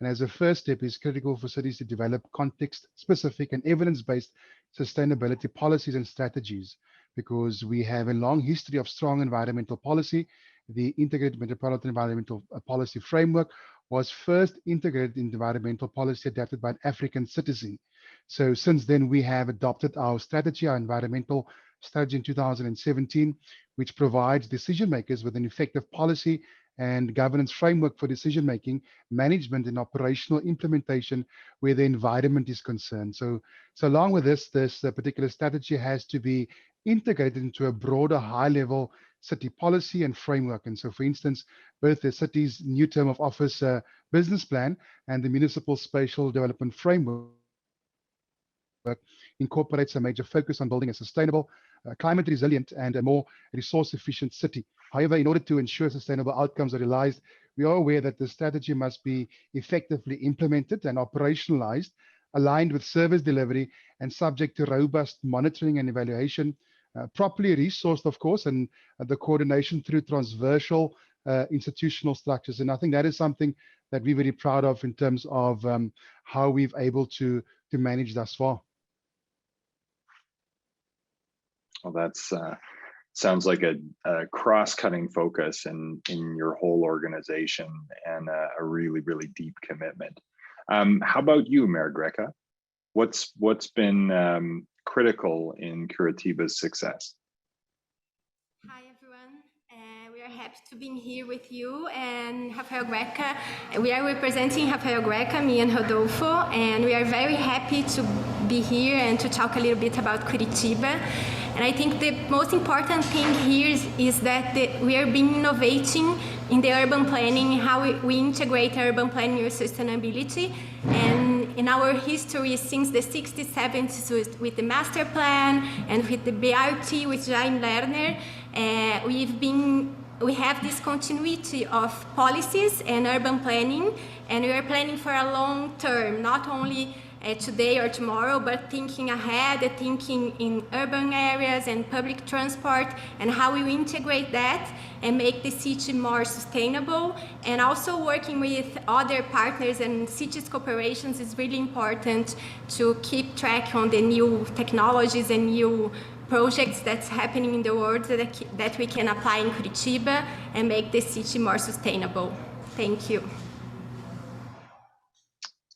[SPEAKER 7] And as a first step, it's critical for cities to develop context-specific and evidence-based sustainability policies and strategies, because we have a long history of strong environmental policy. The Integrated Metropolitan Environmental Policy Framework was first integrated in environmental policy adapted by an African citizen. So since then, we have adopted our strategy, our environmental strategy in 2017, which provides decision makers with an effective policy and governance framework for decision making, management, and operational implementation where the environment is concerned. So along with this particular strategy has to be integrated into a broader, high-level city policy and framework. And so, for instance, both the city's new term of office business plan and the municipal spatial development framework incorporates a major focus on building a sustainable, climate resilient, and a more resource efficient city. However, in order to ensure sustainable outcomes are realized, we are aware that the strategy must be effectively implemented and operationalized, aligned with service delivery, and subject to robust monitoring and evaluation, properly resourced, of course, and the coordination through transversal institutional structures. And I think that is something that we're very proud of in terms of how we've able to manage thus far.
[SPEAKER 2] Well, that's sounds like a cross-cutting focus in your whole organization, and a really, really deep commitment. How about you, Mayor Greca? what's been critical in Curitiba's success?
[SPEAKER 8] Hi everyone, we are happy to be here with you and Rafael Greca. We are representing Rafael Greca, me and Rodolfo, and we are very happy to be here and to talk a little bit about Curitiba. And I think the most important thing here is that we are being innovating in the urban planning, how we integrate urban planning with sustainability. And in our history since the 60s, 70s with the master plan and with the BRT with Jaime Lerner, we have this continuity of policies and urban planning, and we are planning for a long term, not only today or tomorrow, but thinking ahead, thinking in urban areas and public transport, and how we integrate that and make the city more sustainable. And also working with other partners and cities corporations is really important to keep track on the new technologies and new projects that's happening in the world that we can apply in Curitiba and make the city more sustainable. Thank you.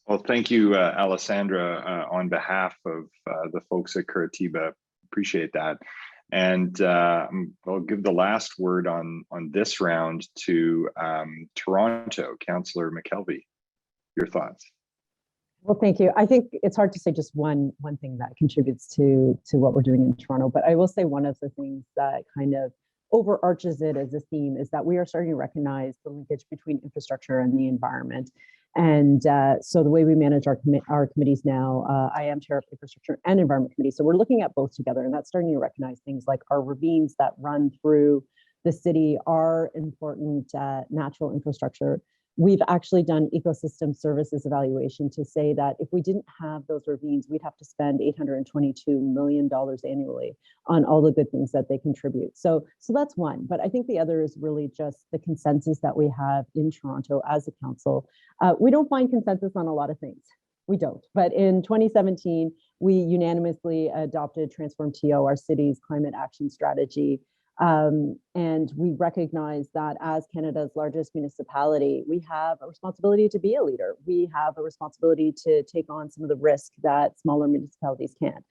[SPEAKER 2] Well, thank you, Alessandra, on behalf of the folks at Curitiba. Appreciate that. And I'll give the last word on this round to Toronto, Councillor McKelvey. Your thoughts?
[SPEAKER 9] Well, thank you. I think it's hard to say just one thing that contributes to what we're doing in Toronto, but I will say one of the things that kind of overarches it as a theme is that we are starting to recognize the linkage between infrastructure and the environment. And so the way we manage our committees now, I am chair of infrastructure and environment committee. So we're looking at both together, and that's starting to recognize things like our ravines that run through the city are important natural infrastructure. We've actually done ecosystem services evaluation to say that if we didn't have those ravines, we'd have to spend $822 million annually on all the good things that they contribute. So that's one. But I think the other is really just the consensus that we have in Toronto as a council. We don't find consensus on a lot of things. We don't. But in 2017, we unanimously adopted Transform TO, our city's climate action strategy. And we recognize that as Canada's largest municipality, we have a responsibility to be a leader. We have a responsibility to take on some of the risk that smaller municipalities can't.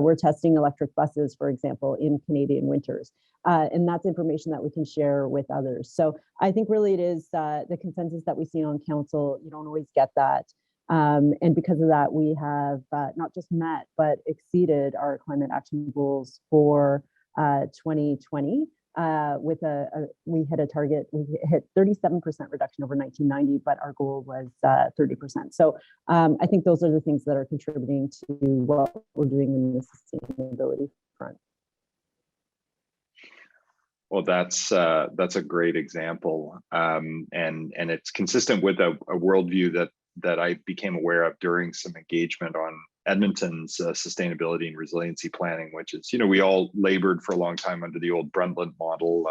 [SPEAKER 9] We're testing electric buses, for example, in Canadian winters. And that's information that we can share with others. So I think really it is the consensus that we see on council. You don't always get that. And because of that, we have not just met, but exceeded our climate action goals for 2020 with we hit a target, we hit 37% reduction over 1990, but our goal was 30%. So I think those are the things that are contributing to what we're doing in the sustainability front.
[SPEAKER 2] Well, that's a great example, and it's consistent with a worldview that I became aware of during some engagement on Edmonton's sustainability and resiliency planning, which is, we all labored for a long time under the old Brundtland model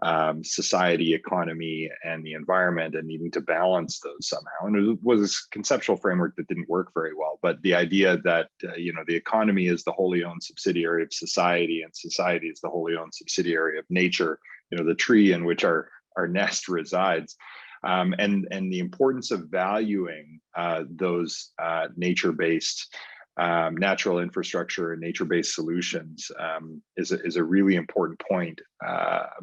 [SPEAKER 2] of society, economy, and the environment, and needing to balance those somehow. And it was a conceptual framework that didn't work very well. But the idea that, the economy is the wholly owned subsidiary of society, and society is the wholly owned subsidiary of nature, the tree in which our nest resides. And the importance of valuing those nature-based natural infrastructure and nature-based solutions is a really important point,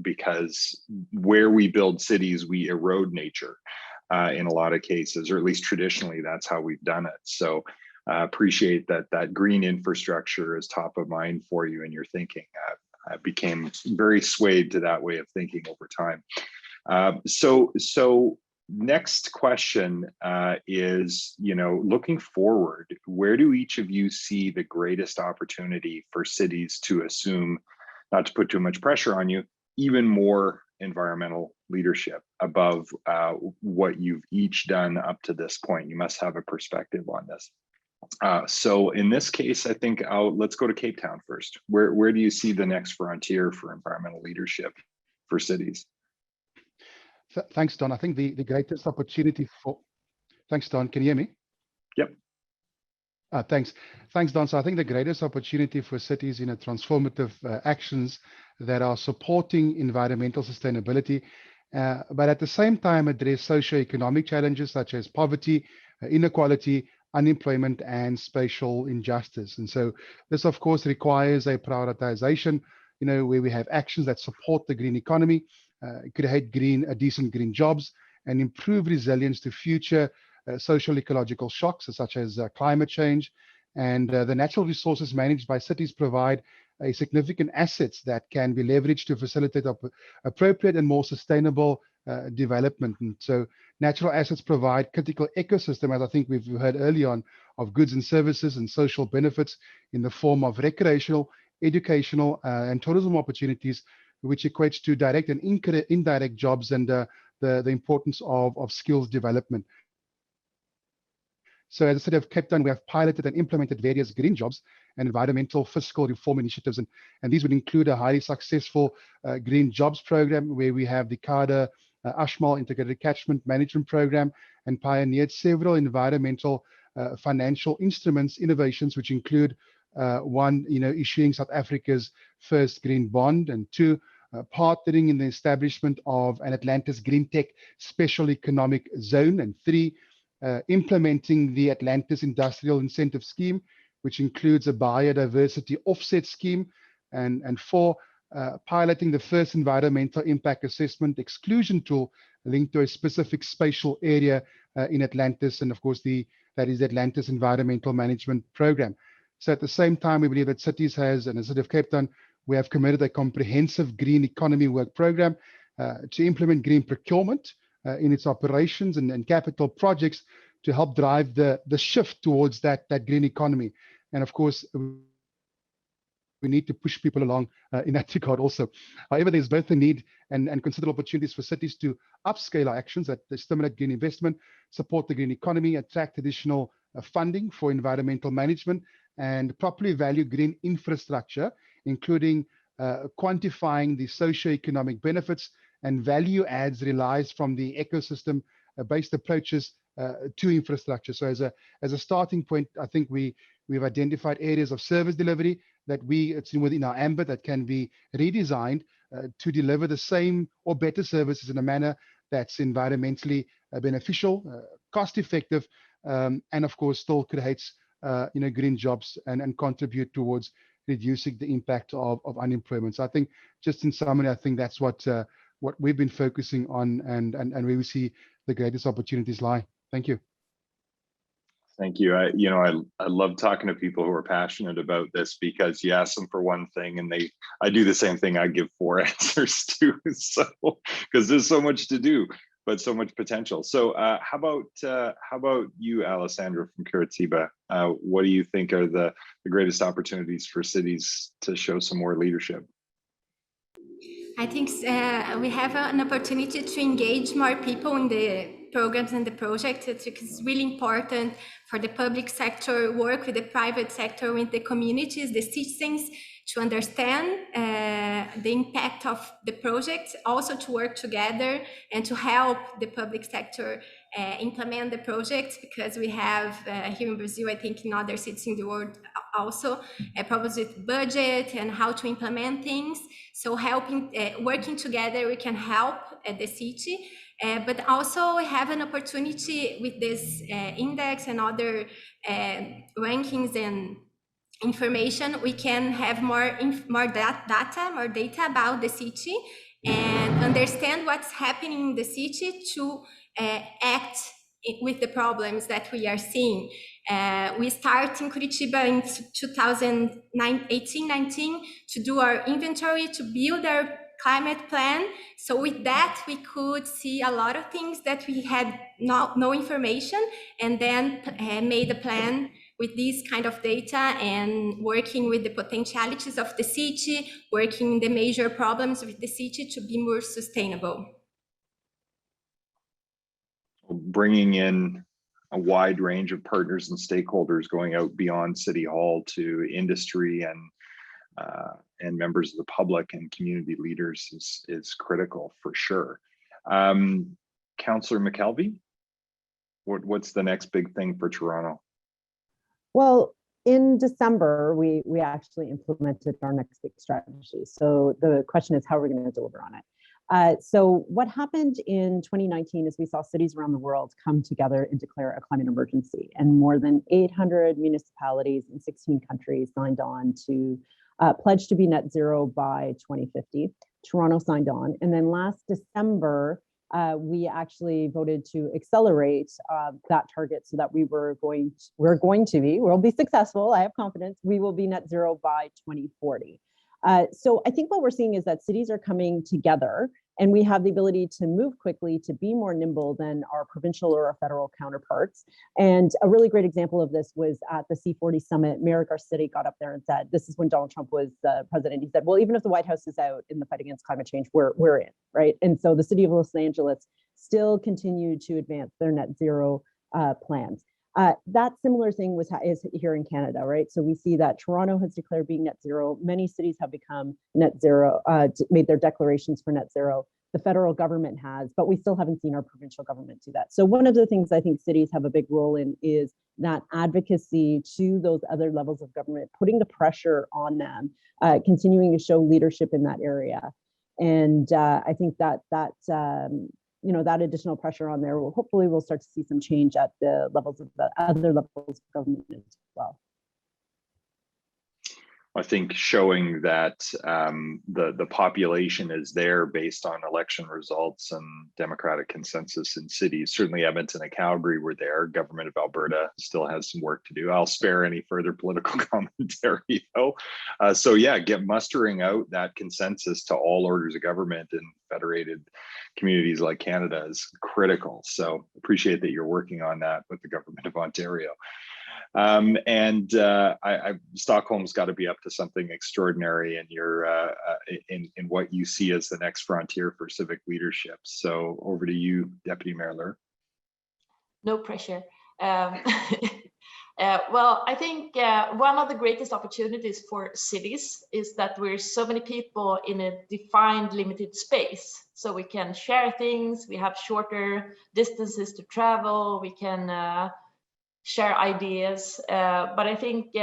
[SPEAKER 2] because where we build cities, we erode nature in a lot of cases, or at least traditionally, that's how we've done it. So appreciate that green infrastructure is top of mind for you in your thinking. I became very swayed to that way of thinking over time. So next question is, looking forward, where do each of you see the greatest opportunity for cities to assume, not to put too much pressure on you, even more environmental leadership above what you've each done up to this point? You must have a perspective on this. So in this case, I think let's go to Cape Town first. Where do you see the next frontier for environmental leadership for cities?
[SPEAKER 7] Thanks, Don. I think the greatest opportunity for... Thanks, Don. Can you hear me?
[SPEAKER 2] Yep.
[SPEAKER 7] Thanks, Don. So I think the greatest opportunity for cities in transformative actions that are supporting environmental sustainability, but at the same time address socioeconomic challenges such as poverty, inequality, unemployment and spatial injustice. And so this, of course, requires a prioritization, where we have actions that support the green economy, create decent green jobs, and improve resilience to future social ecological shocks, such as climate change. And the natural resources managed by cities provide a significant assets that can be leveraged to facilitate appropriate and more sustainable development. And so natural assets provide critical ecosystem, as I think we've heard early on, of goods and services and social benefits in the form of recreational, educational, and tourism opportunities, which equates to direct and indirect jobs and the importance of skills development. So as the City of Cape Town, we have piloted and implemented various green jobs and environmental fiscal reform initiatives. And these would include a highly successful green jobs program, where we have the CADA Ashmal Integrated Catchment Management Program, and pioneered several environmental financial instruments innovations, which include one, issuing South Africa's first green bond, and two, partnering in the establishment of an Atlantis Green Tech Special Economic Zone, and three, implementing the Atlantis Industrial Incentive Scheme, which includes a biodiversity offset scheme, and four, piloting the first environmental impact assessment exclusion tool linked to a specific spatial area in Atlantis, and of course that is the Atlantis Environmental Management Program. So at the same time, we believe that cities and the City of Cape Town, we have committed a comprehensive green economy work program to implement green procurement in its operations and capital projects to help drive the shift towards that green economy. And of course, we need to push people along in that regard also. However, there's both a need and considerable opportunities for cities to upscale our actions that stimulate green investment, support the green economy, attract additional funding for environmental management, and properly value green infrastructure, including quantifying the socio-economic benefits and value adds realized from the ecosystem-based approaches to infrastructure. So as a starting point, I think we've identified areas of service delivery that it's within our ambit that can be redesigned to deliver the same or better services in a manner that's environmentally beneficial, cost-effective, and of course still creates green jobs and contribute towards reducing the impact of unemployment. So I think, just in summary, I think that's what we've been focusing on and where we see the greatest opportunities lie. Thank you.
[SPEAKER 2] Thank you. I love talking to people who are passionate about this, because you ask them for one thing and I do the same thing. I give 4 answers too. So because there's so much to do, but so much potential. So how about you, Alessandra from Curitiba? What do you think are the greatest opportunities for cities to show some more leadership?
[SPEAKER 8] I think we have an opportunity to engage more people in the programs and the projects. It's really important for the public sector, work with the private sector, with the communities, the citizens, to understand the impact of the project, also to work together and to help the public sector implement the projects, because we have here in Brazil, I think in other cities in the world also, problems with budget and how to implement things. So working together, we can help the city. But also we have an opportunity with this index and other rankings and information. We can have more data about the city and understand what's happening in the city to act with the problems that we are seeing. We start in Curitiba in 2018-19 to do our inventory, to build our climate plan. So with that, we could see a lot of things that we had no information, and then made a plan with this kind of data and working with the potentialities of the city, working the major problems with the city to be more sustainable.
[SPEAKER 2] Bringing in a wide range of partners and stakeholders, going out beyond City Hall to industry and members of the public and community leaders is critical for sure. Councillor McKelvey, what's the next big thing for Toronto?
[SPEAKER 9] Well, in December, we actually implemented our next big strategy. So the question is, how are we going to deliver on it? So what happened in 2019 is we saw cities around the world come together and declare a climate emergency, and more than 800 municipalities in 16 countries signed on to pledge to be net zero by 2050. Toronto signed on, and then last December, we actually voted to accelerate that target so that we'll be successful. I have confidence we will be net zero by 2040. So I think what we're seeing is that cities are coming together, and we have the ability to move quickly, to be more nimble than our provincial or our federal counterparts. And a really great example of this was at the C40 summit. Mayor Garcetti got up there and said, this is when Donald Trump was president. He said, well, even if the White House is out in the fight against climate change, we're in, right? And so the city of Los Angeles still continued to advance their net zero plans. That similar thing is here in Canada, right? So we see that Toronto has declared being net zero. Many cities have become net zero, made their declarations for net zero. The federal government has, but we still haven't seen our provincial government do that. So one of the things I think cities have a big role in is that advocacy to those other levels of government, putting the pressure on them, continuing to show leadership in that area. And I think that additional pressure on there will hopefully we'll start to see some change at the levels of the other levels of government as well.
[SPEAKER 2] I think showing that the population is there based on election results and democratic consensus in cities. Certainly Edmonton and Calgary were there. Government of Alberta still has some work to do. I'll spare any further political commentary though. So yeah, mustering out that consensus to all orders of government in federated communities like Canada is critical. So appreciate that you're working on that with the government of Ontario. Stockholm's got to be up to something extraordinary in your in what you see as the next frontier for civic leadership. So over to you, Deputy Mayor Lur.
[SPEAKER 6] No pressure. Well, I think one of the greatest opportunities for cities is that we're so many people in a defined, limited space. So we can share things, we have shorter distances to travel, we can share ideas. But I think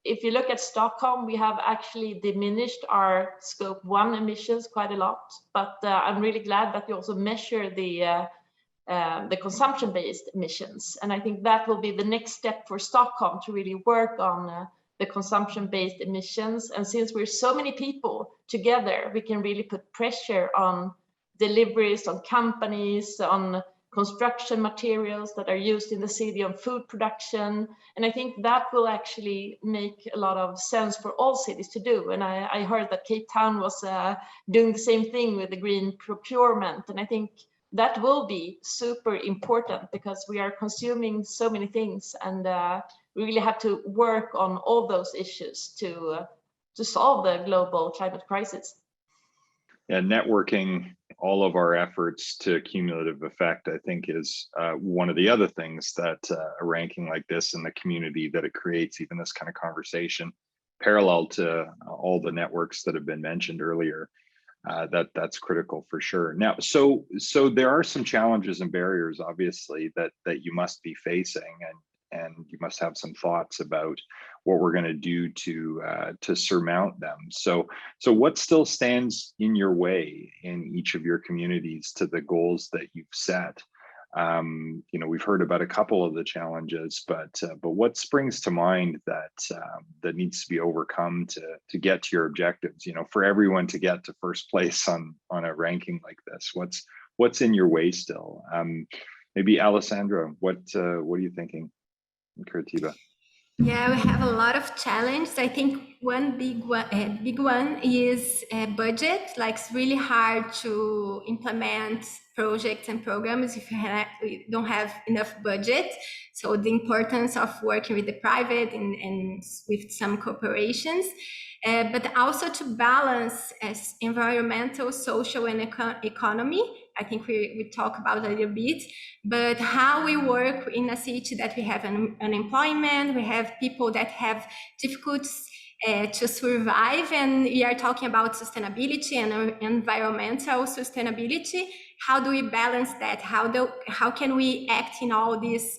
[SPEAKER 6] if you look at Stockholm, we have actually diminished our scope 1 emissions quite a lot. But I'm really glad that we also measure the consumption-based emissions. And I think that will be the next step for Stockholm to really work on the consumption-based emissions. And since we're so many people together, we can really put pressure on deliveries, on companies, on construction materials that are used in the city, on food production. And I think that will actually make a lot of sense for all cities to do. And I heard that Cape Town was doing the same thing with the green procurement. And I think that will be super important because we are consuming so many things, and we really have to work on all those issues to solve the global climate crisis.
[SPEAKER 2] Yeah, networking all of our efforts to cumulative effect, I think, is one of the other things that a ranking like this in the community that it creates, even this kind of conversation, parallel to all the networks that have been mentioned earlier, that's critical for sure. Now, so there are some challenges and barriers, obviously, that you must be facing, and you must have some thoughts about what we're going to do to surmount them. So what still stands in your way in each of your communities to the goals that you've set? We've heard about a couple of the challenges, but what springs to mind that needs to be overcome to get to your objectives? For everyone to get to first place on a ranking like this, what's in your way still? Maybe Alessandra, what are you thinking? Curitiba.
[SPEAKER 8] Yeah, we have a lot of challenges. I think one big one is budget. Like, it's really hard to implement projects and programs if you don't have enough budget. So the importance of working with the private and with some corporations, but also to balance environmental, social, and economy. I think we talk about a little bit, but how we work in a city that we have unemployment, we have people that have difficulties to survive, and we are talking about sustainability and environmental sustainability. How do we balance that? How can we act in all these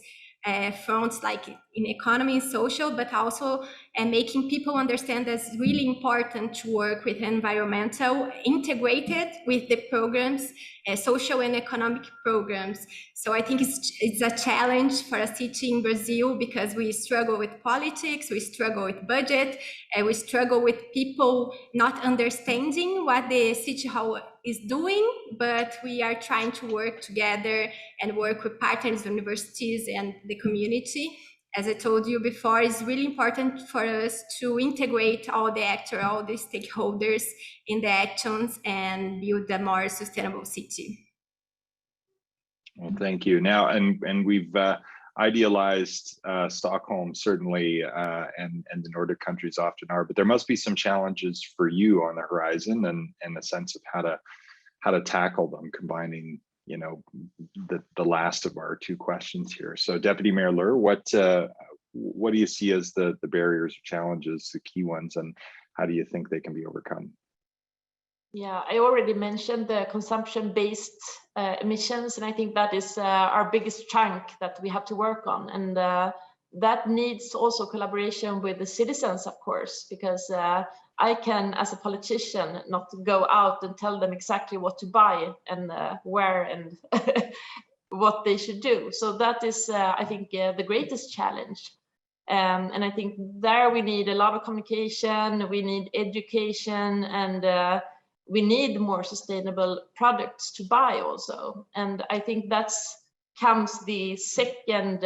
[SPEAKER 8] fronts like in economy and social, but also making people understand that it's really important to work with environmental integrated with the programs, social and economic programs. So I think it's a challenge for a city in Brazil because we struggle with politics, we struggle with budget, and we struggle with people not understanding what the city hall is doing, but we are trying to work together and work with partners, universities, and the community. As I told you before, it's really important for us to integrate all the actors, all the stakeholders in the actions and build a more sustainable city.
[SPEAKER 2] Well, thank you. Now, and we've idealized Stockholm certainly, and the Nordic countries often are, but there must be some challenges for you on the horizon, and a sense of how to tackle them, combining, you know, the last of our two questions here. So, Deputy Mayor Lur, what do you see as the barriers or challenges, the key ones, and how do you think they can be overcome?
[SPEAKER 6] Yeah, I already mentioned the consumption-based emissions, and I think that is our biggest chunk that we have to work on. And that needs also collaboration with the citizens, of course, because I can, as a politician, not go out and tell them exactly what to buy and where and what they should do. So that is, I think, the greatest challenge. And I think there we need a lot of communication, we need education, and we need more sustainable products to buy also. And I think that's comes the second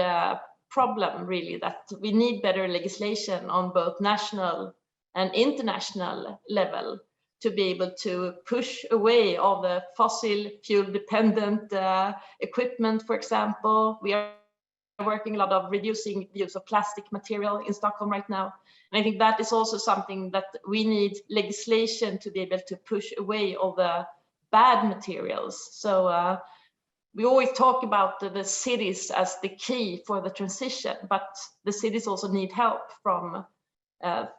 [SPEAKER 6] problem, really, that we need better legislation on both national and international level to be able to push away all the fossil fuel dependent equipment, for example. We are working a lot of reducing the use of plastic material in Stockholm right now. And I think that is also something that we need legislation to be able to push away all the bad materials. So we always talk about the cities as the key for the transition, but the cities also need help from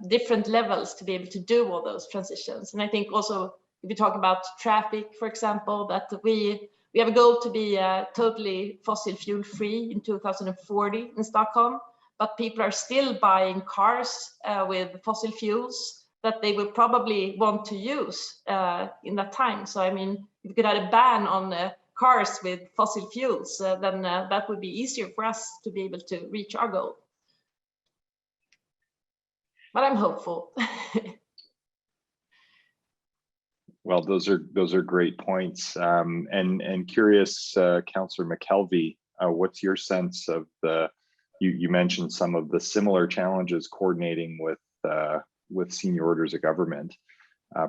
[SPEAKER 6] different levels to be able to do all those transitions. And I think also if you talk about traffic, for example, that we have a goal to be totally fossil fuel free in 2040 in Stockholm, but people are still buying cars with fossil fuels that they will probably want to use in that time. So, I mean, if you could have a ban on cars with fossil fuels, then that would be easier for us to be able to reach our goal. But I'm hopeful.
[SPEAKER 2] Well, those are great points. And curious, Councillor McKelvey, what's your sense of you mentioned some of the similar challenges coordinating with senior orders of government,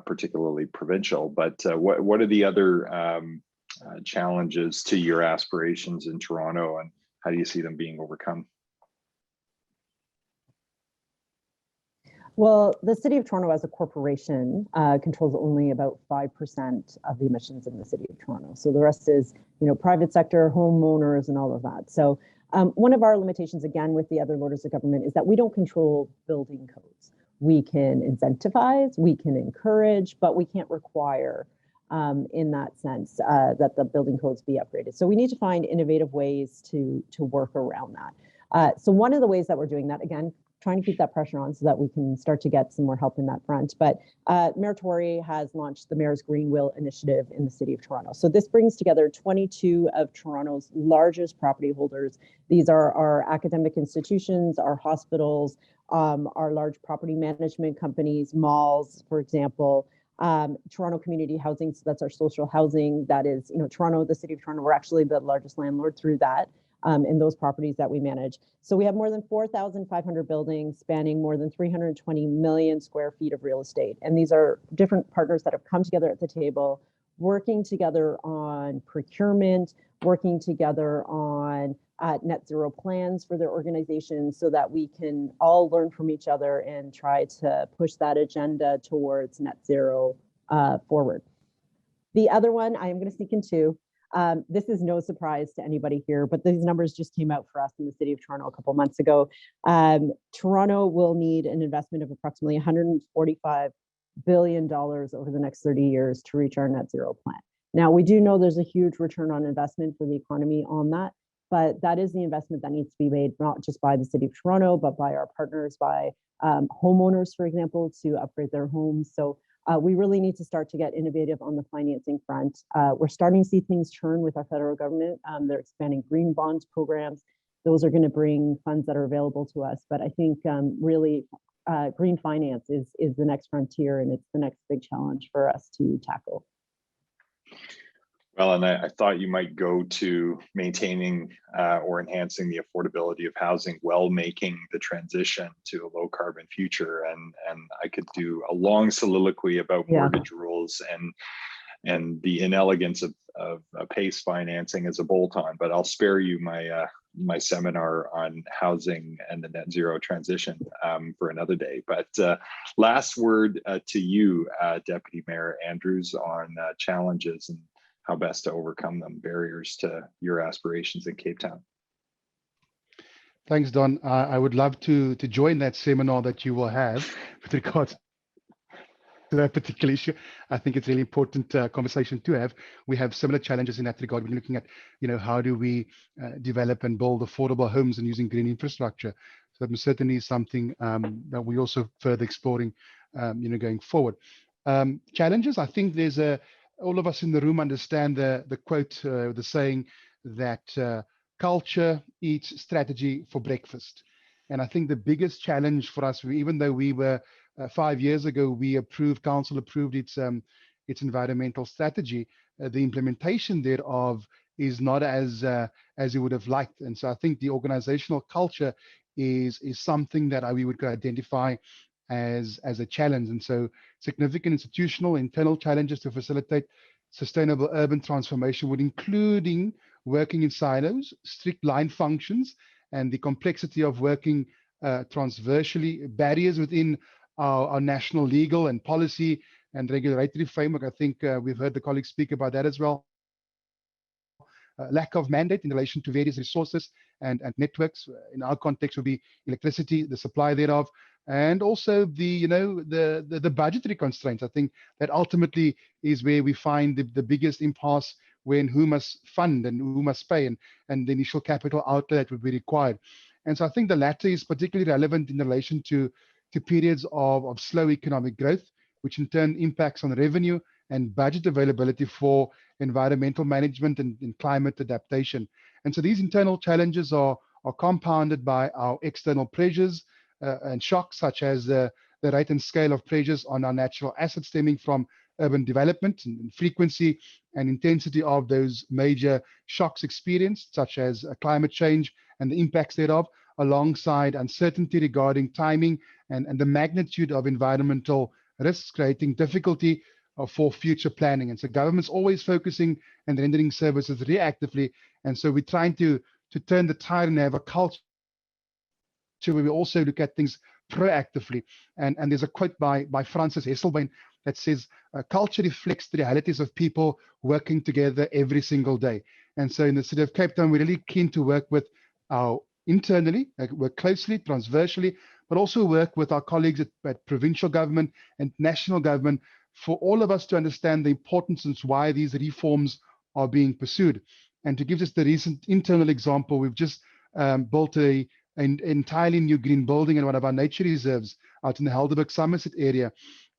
[SPEAKER 2] particularly provincial, but what are the other challenges to your aspirations in Toronto, and how do you see them being overcome?
[SPEAKER 9] Well, the City of Toronto as a corporation controls only about 5% of the emissions in the City of Toronto. So the rest is, you know, private sector, homeowners, and all of that. So one of our limitations, again, with the other orders of government is that we don't control building codes. We can incentivize, we can encourage, but we can't require in that sense that the building codes be upgraded. So we need to find innovative ways to work around that. So one of the ways that we're doing that, again, trying to keep that pressure on so that we can start to get some more help in that front. But Mayor Tory has launched the Mayor's Green Will Initiative in the City of Toronto. So this brings together 22 of Toronto's largest property holders. These are our academic institutions, our hospitals, our large property management companies, malls, for example, Toronto Community Housing. So that's our social housing. That is, you know, Toronto, the City of Toronto, we're actually the largest landlord through that. In those properties that we manage. So we have more than 4,500 buildings spanning more than 320 million square feet of real estate. And these are different partners that have come together at the table, working together on procurement, working together on net zero plans for their organizations so that we can all learn from each other and try to push that agenda towards net zero forward. The other one, I am going to sneak in two. This is no surprise to anybody here, but these numbers just came out for us in the City of Toronto a couple months ago. Toronto will need an investment of approximately $145 billion over the next 30 years to reach our net zero plan. Now, we do know there's a huge return on investment for the economy on that, But that is the investment that needs to be made, not just by the City of Toronto, but by our partners, by homeowners, for example, to upgrade their homes. So we really need to start to get innovative on the financing front. We're starting to see things turn with our federal government. They're expanding green bonds programs. Those are going to bring funds that are available to us. But I think really green finance is the next frontier, and it's the next big challenge for us to tackle.
[SPEAKER 2] Well, and I thought you might go to maintaining or enhancing the affordability of housing while making the transition to a low carbon future. And I could do a long soliloquy about mortgage rules and the inelegance of PACE financing as a bolt-on, but I'll spare you my seminar on housing and the net zero transition for another day. But last word to you, Deputy Mayor Andrews, on challenges and how best to overcome them, barriers to your aspirations in Cape Town.
[SPEAKER 7] Thanks, Don. I would love to join that seminar that you will have with regards to that particular issue. I think it's a really important conversation to have. We have similar challenges in that regard. We're looking at, how do we develop and build affordable homes and using green infrastructure. So that certainly is something that we're also further exploring, going forward. Challenges, I think there's all of us in the room understand the quote, the saying that culture eats strategy for breakfast. And I think the biggest challenge for us, even though we were 5 years ago, council approved its environmental strategy, the implementation thereof is not as you would have liked. And so I think the organizational culture is something that we would identify as a challenge. And so significant institutional internal challenges to facilitate sustainable urban transformation would including working in silos, strict line functions, and the complexity of working transversally, barriers within our national legal and policy and regulatory framework. I think we've heard the colleagues speak about that as well. Lack of mandate in relation to various resources and networks. In our context would be electricity, the supply thereof, and also the budgetary constraints. I think that ultimately is where we find the biggest impasse, when who must fund and who must pay, and the initial capital outlay that would be required. And so I think the latter is particularly relevant in relation to periods of slow economic growth, which in turn impacts on revenue and budget availability for environmental management and climate adaptation. And so these internal challenges are compounded by our external pressures and shocks, such as the rate and scale of pressures on our natural assets stemming from urban development and frequency and intensity of those major shocks experienced, such as climate change and the impacts thereof, alongside uncertainty regarding timing and the magnitude of environmental risks, creating difficulty for future planning. And so government's always focusing and rendering services reactively. And so we're trying to turn the tide and have a culture where we also look at things proactively. And there's a quote by Francis Hesselbein that says, culture reflects the realities of people working together every single day. And so in the city of Cape Town, we're really keen to work with our internally, work closely, transversally, but also work with our colleagues at provincial government and national government for all of us to understand the importance and why these reforms are being pursued. And to give us the recent internal example, we've just built an entirely new green building in one of our nature reserves out in the Helderberg Somerset area.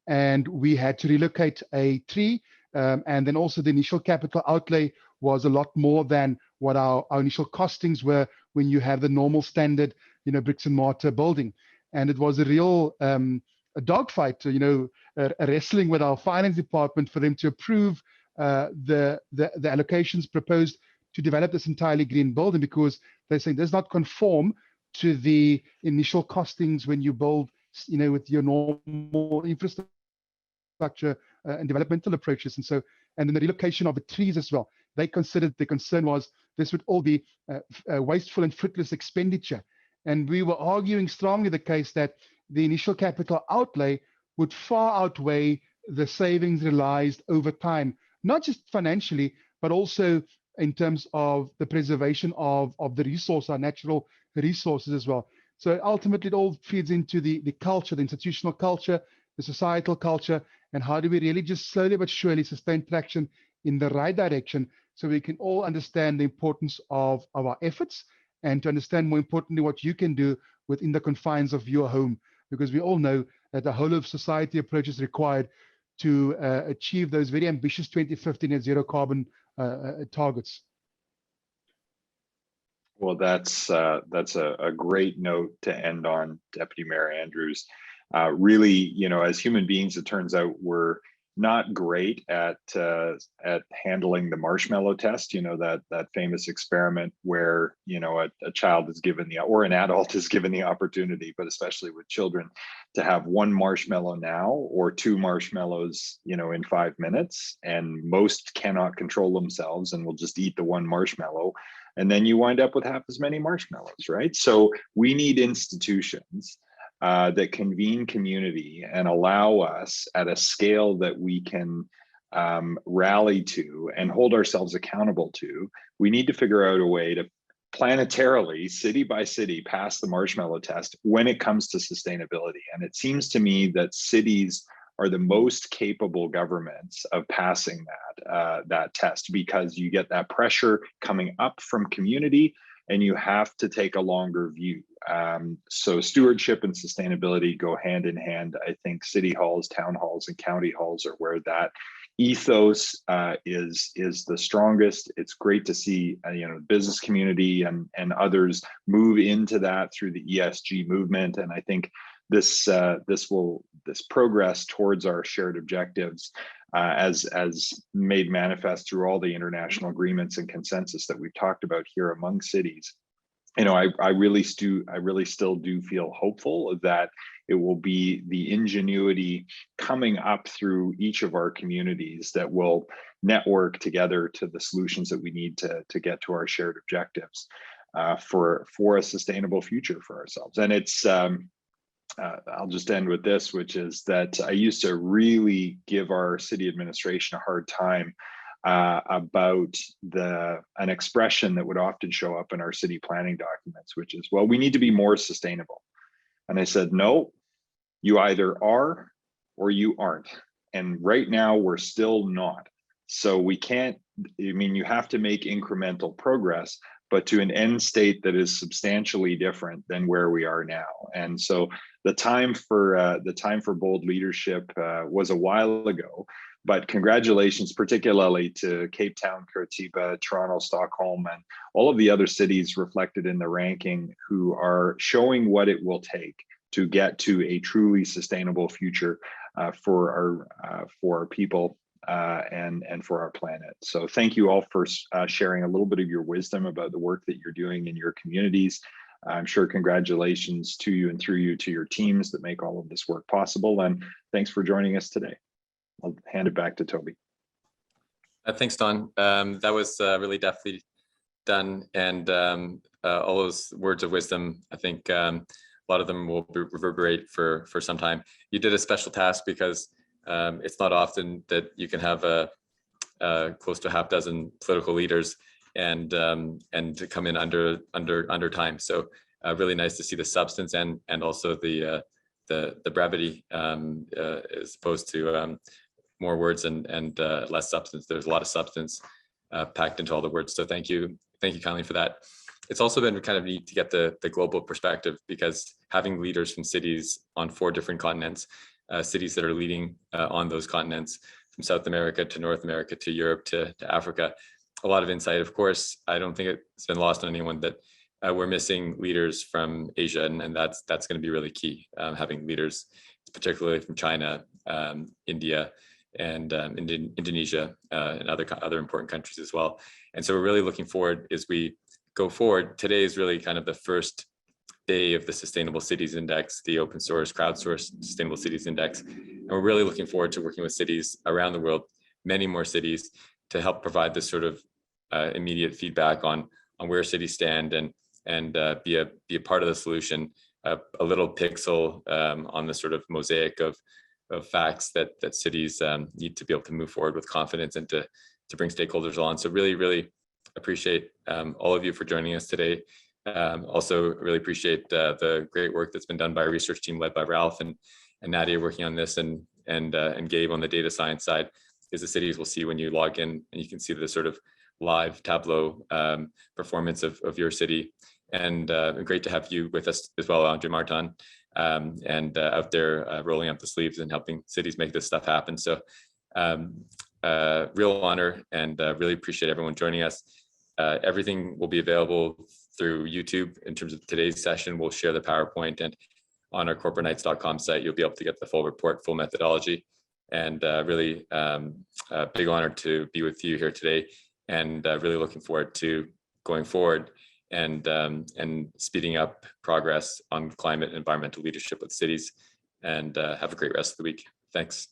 [SPEAKER 7] And we had to relocate a tree. And then also the initial capital outlay was a lot more than what our initial costings were when you have the normal standard, bricks and mortar building. And it was a real a dogfight, a wrestling with our finance department for them to approve the allocations proposed to develop this entirely green building, because they're saying does not conform to the initial costings when you build, with your normal infrastructure and developmental approaches. And then the relocation of the trees as well. They considered, the concern was this would all be wasteful and fruitless expenditure. And we were arguing strongly the case that the initial capital outlay would far outweigh the savings realized over time, not just financially, but also in terms of the preservation of the resource, our natural resources as well. So ultimately it all feeds into the culture, the institutional culture, the societal culture, and how do we really just slowly but surely sustain traction in the right direction so we can all understand the importance of our efforts, and to understand more importantly what you can do within the confines of your home, because we all know that the whole of society approach is required to achieve those very ambitious 2050 net zero carbon targets.
[SPEAKER 2] Well, that's a great note to end on, Deputy Mayor Andrews. Really, you know, as human beings, it turns out we're not great at handling the marshmallow test. You know, that famous experiment where, you know, a child is given or an adult is given the opportunity, but especially with children, to have one marshmallow now or two marshmallows, you know, in 5 minutes, and most cannot control themselves and will just eat the one marshmallow. And then you wind up with half as many marshmallows, right? So we need institutions that convene community and allow us at a scale that we can rally to and hold ourselves accountable to. We need to figure out a way to planetarily, city by city, pass the marshmallow test when it comes to sustainability. And it seems to me that cities are the most capable governments of passing that test, because you get that pressure coming up from community and you have to take a longer view. So stewardship and sustainability go hand in hand. I think city halls, town halls, and county halls are where that ethos is the strongest. It's great to see you know, business community and others move into that through the ESG movement. And I think this progress towards our shared objectives, as made manifest through all the international agreements and consensus that we've talked about here among cities. You know, I really still do feel hopeful that it will be the ingenuity coming up through each of our communities that will network together to the solutions that we need to get to our shared objectives for a sustainable future for ourselves. And it's I'll just end with this, which is that I used to really give our city administration a hard time about an expression that would often show up in our city planning documents, which is, well, we need to be more sustainable. And I said, no, you either are or you aren't. And right now we're still not. So we can't, I mean, you have to make incremental progress, but to an end state that is substantially different than where we are now. And so the time for bold leadership was a while ago. But congratulations, particularly to Cape Town, Curitiba, Toronto, Stockholm, and all of the other cities reflected in the ranking who are showing what it will take to get to a truly sustainable future for our people and for our planet. So thank you all for sharing a little bit of your wisdom about the work that you're doing in your communities. I'm sure congratulations to you and through you to your teams that make all of this work possible. And thanks for joining us today. I'll hand it back to Toby.
[SPEAKER 1] Thanks, Don. That was really deftly done, and all those words of wisdom, I think a lot of them will reverberate for some time. You did a special task because it's not often that you can have close to half dozen political leaders and to come in under time. So really nice to see the substance and also the brevity as opposed to more words and less substance. There's a lot of substance packed into all the words. So thank you kindly for that. It's also been kind of neat to get the global perspective, because having leaders from cities on 4 different continents, cities that are leading on those continents, from South America to North America to Europe to Africa, a lot of insight. Of course, I don't think it's been lost on anyone that we're missing leaders from Asia, and that's going to be really key. Having leaders, particularly from China, India, and Indonesia, and other important countries as well. And so we're really looking forward as we go forward. Today is really kind of the first day of the Sustainable Cities Index, the open source, crowdsourced Sustainable Cities Index. And we're really looking forward to working with cities around the world, many more cities, to help provide this sort of immediate feedback on where cities stand and be a part of the solution, a little pixel on the sort of mosaic of facts that cities need to be able to move forward with confidence and to bring stakeholders on. So really appreciate all of you for joining us today. Also really appreciate the great work that's been done by our research team led by Ralph and Nadia working on this, and Gabe on the data science side, is the cities will see when you log in, and you can see the sort of live Tableau performance of your city. And great to have you with us as well, André-Martin, and out there rolling up the sleeves and helping cities make this stuff happen. So real honor, and really appreciate everyone joining us. Everything will be available through YouTube. In terms of today's session, we'll share the PowerPoint, and on our corporatenights.com site, you'll be able to get the full report, full methodology. And really a big honor to be with you here today, and really looking forward to going forward and speeding up progress on climate and environmental leadership with cities. And have a great rest of the week. Thanks.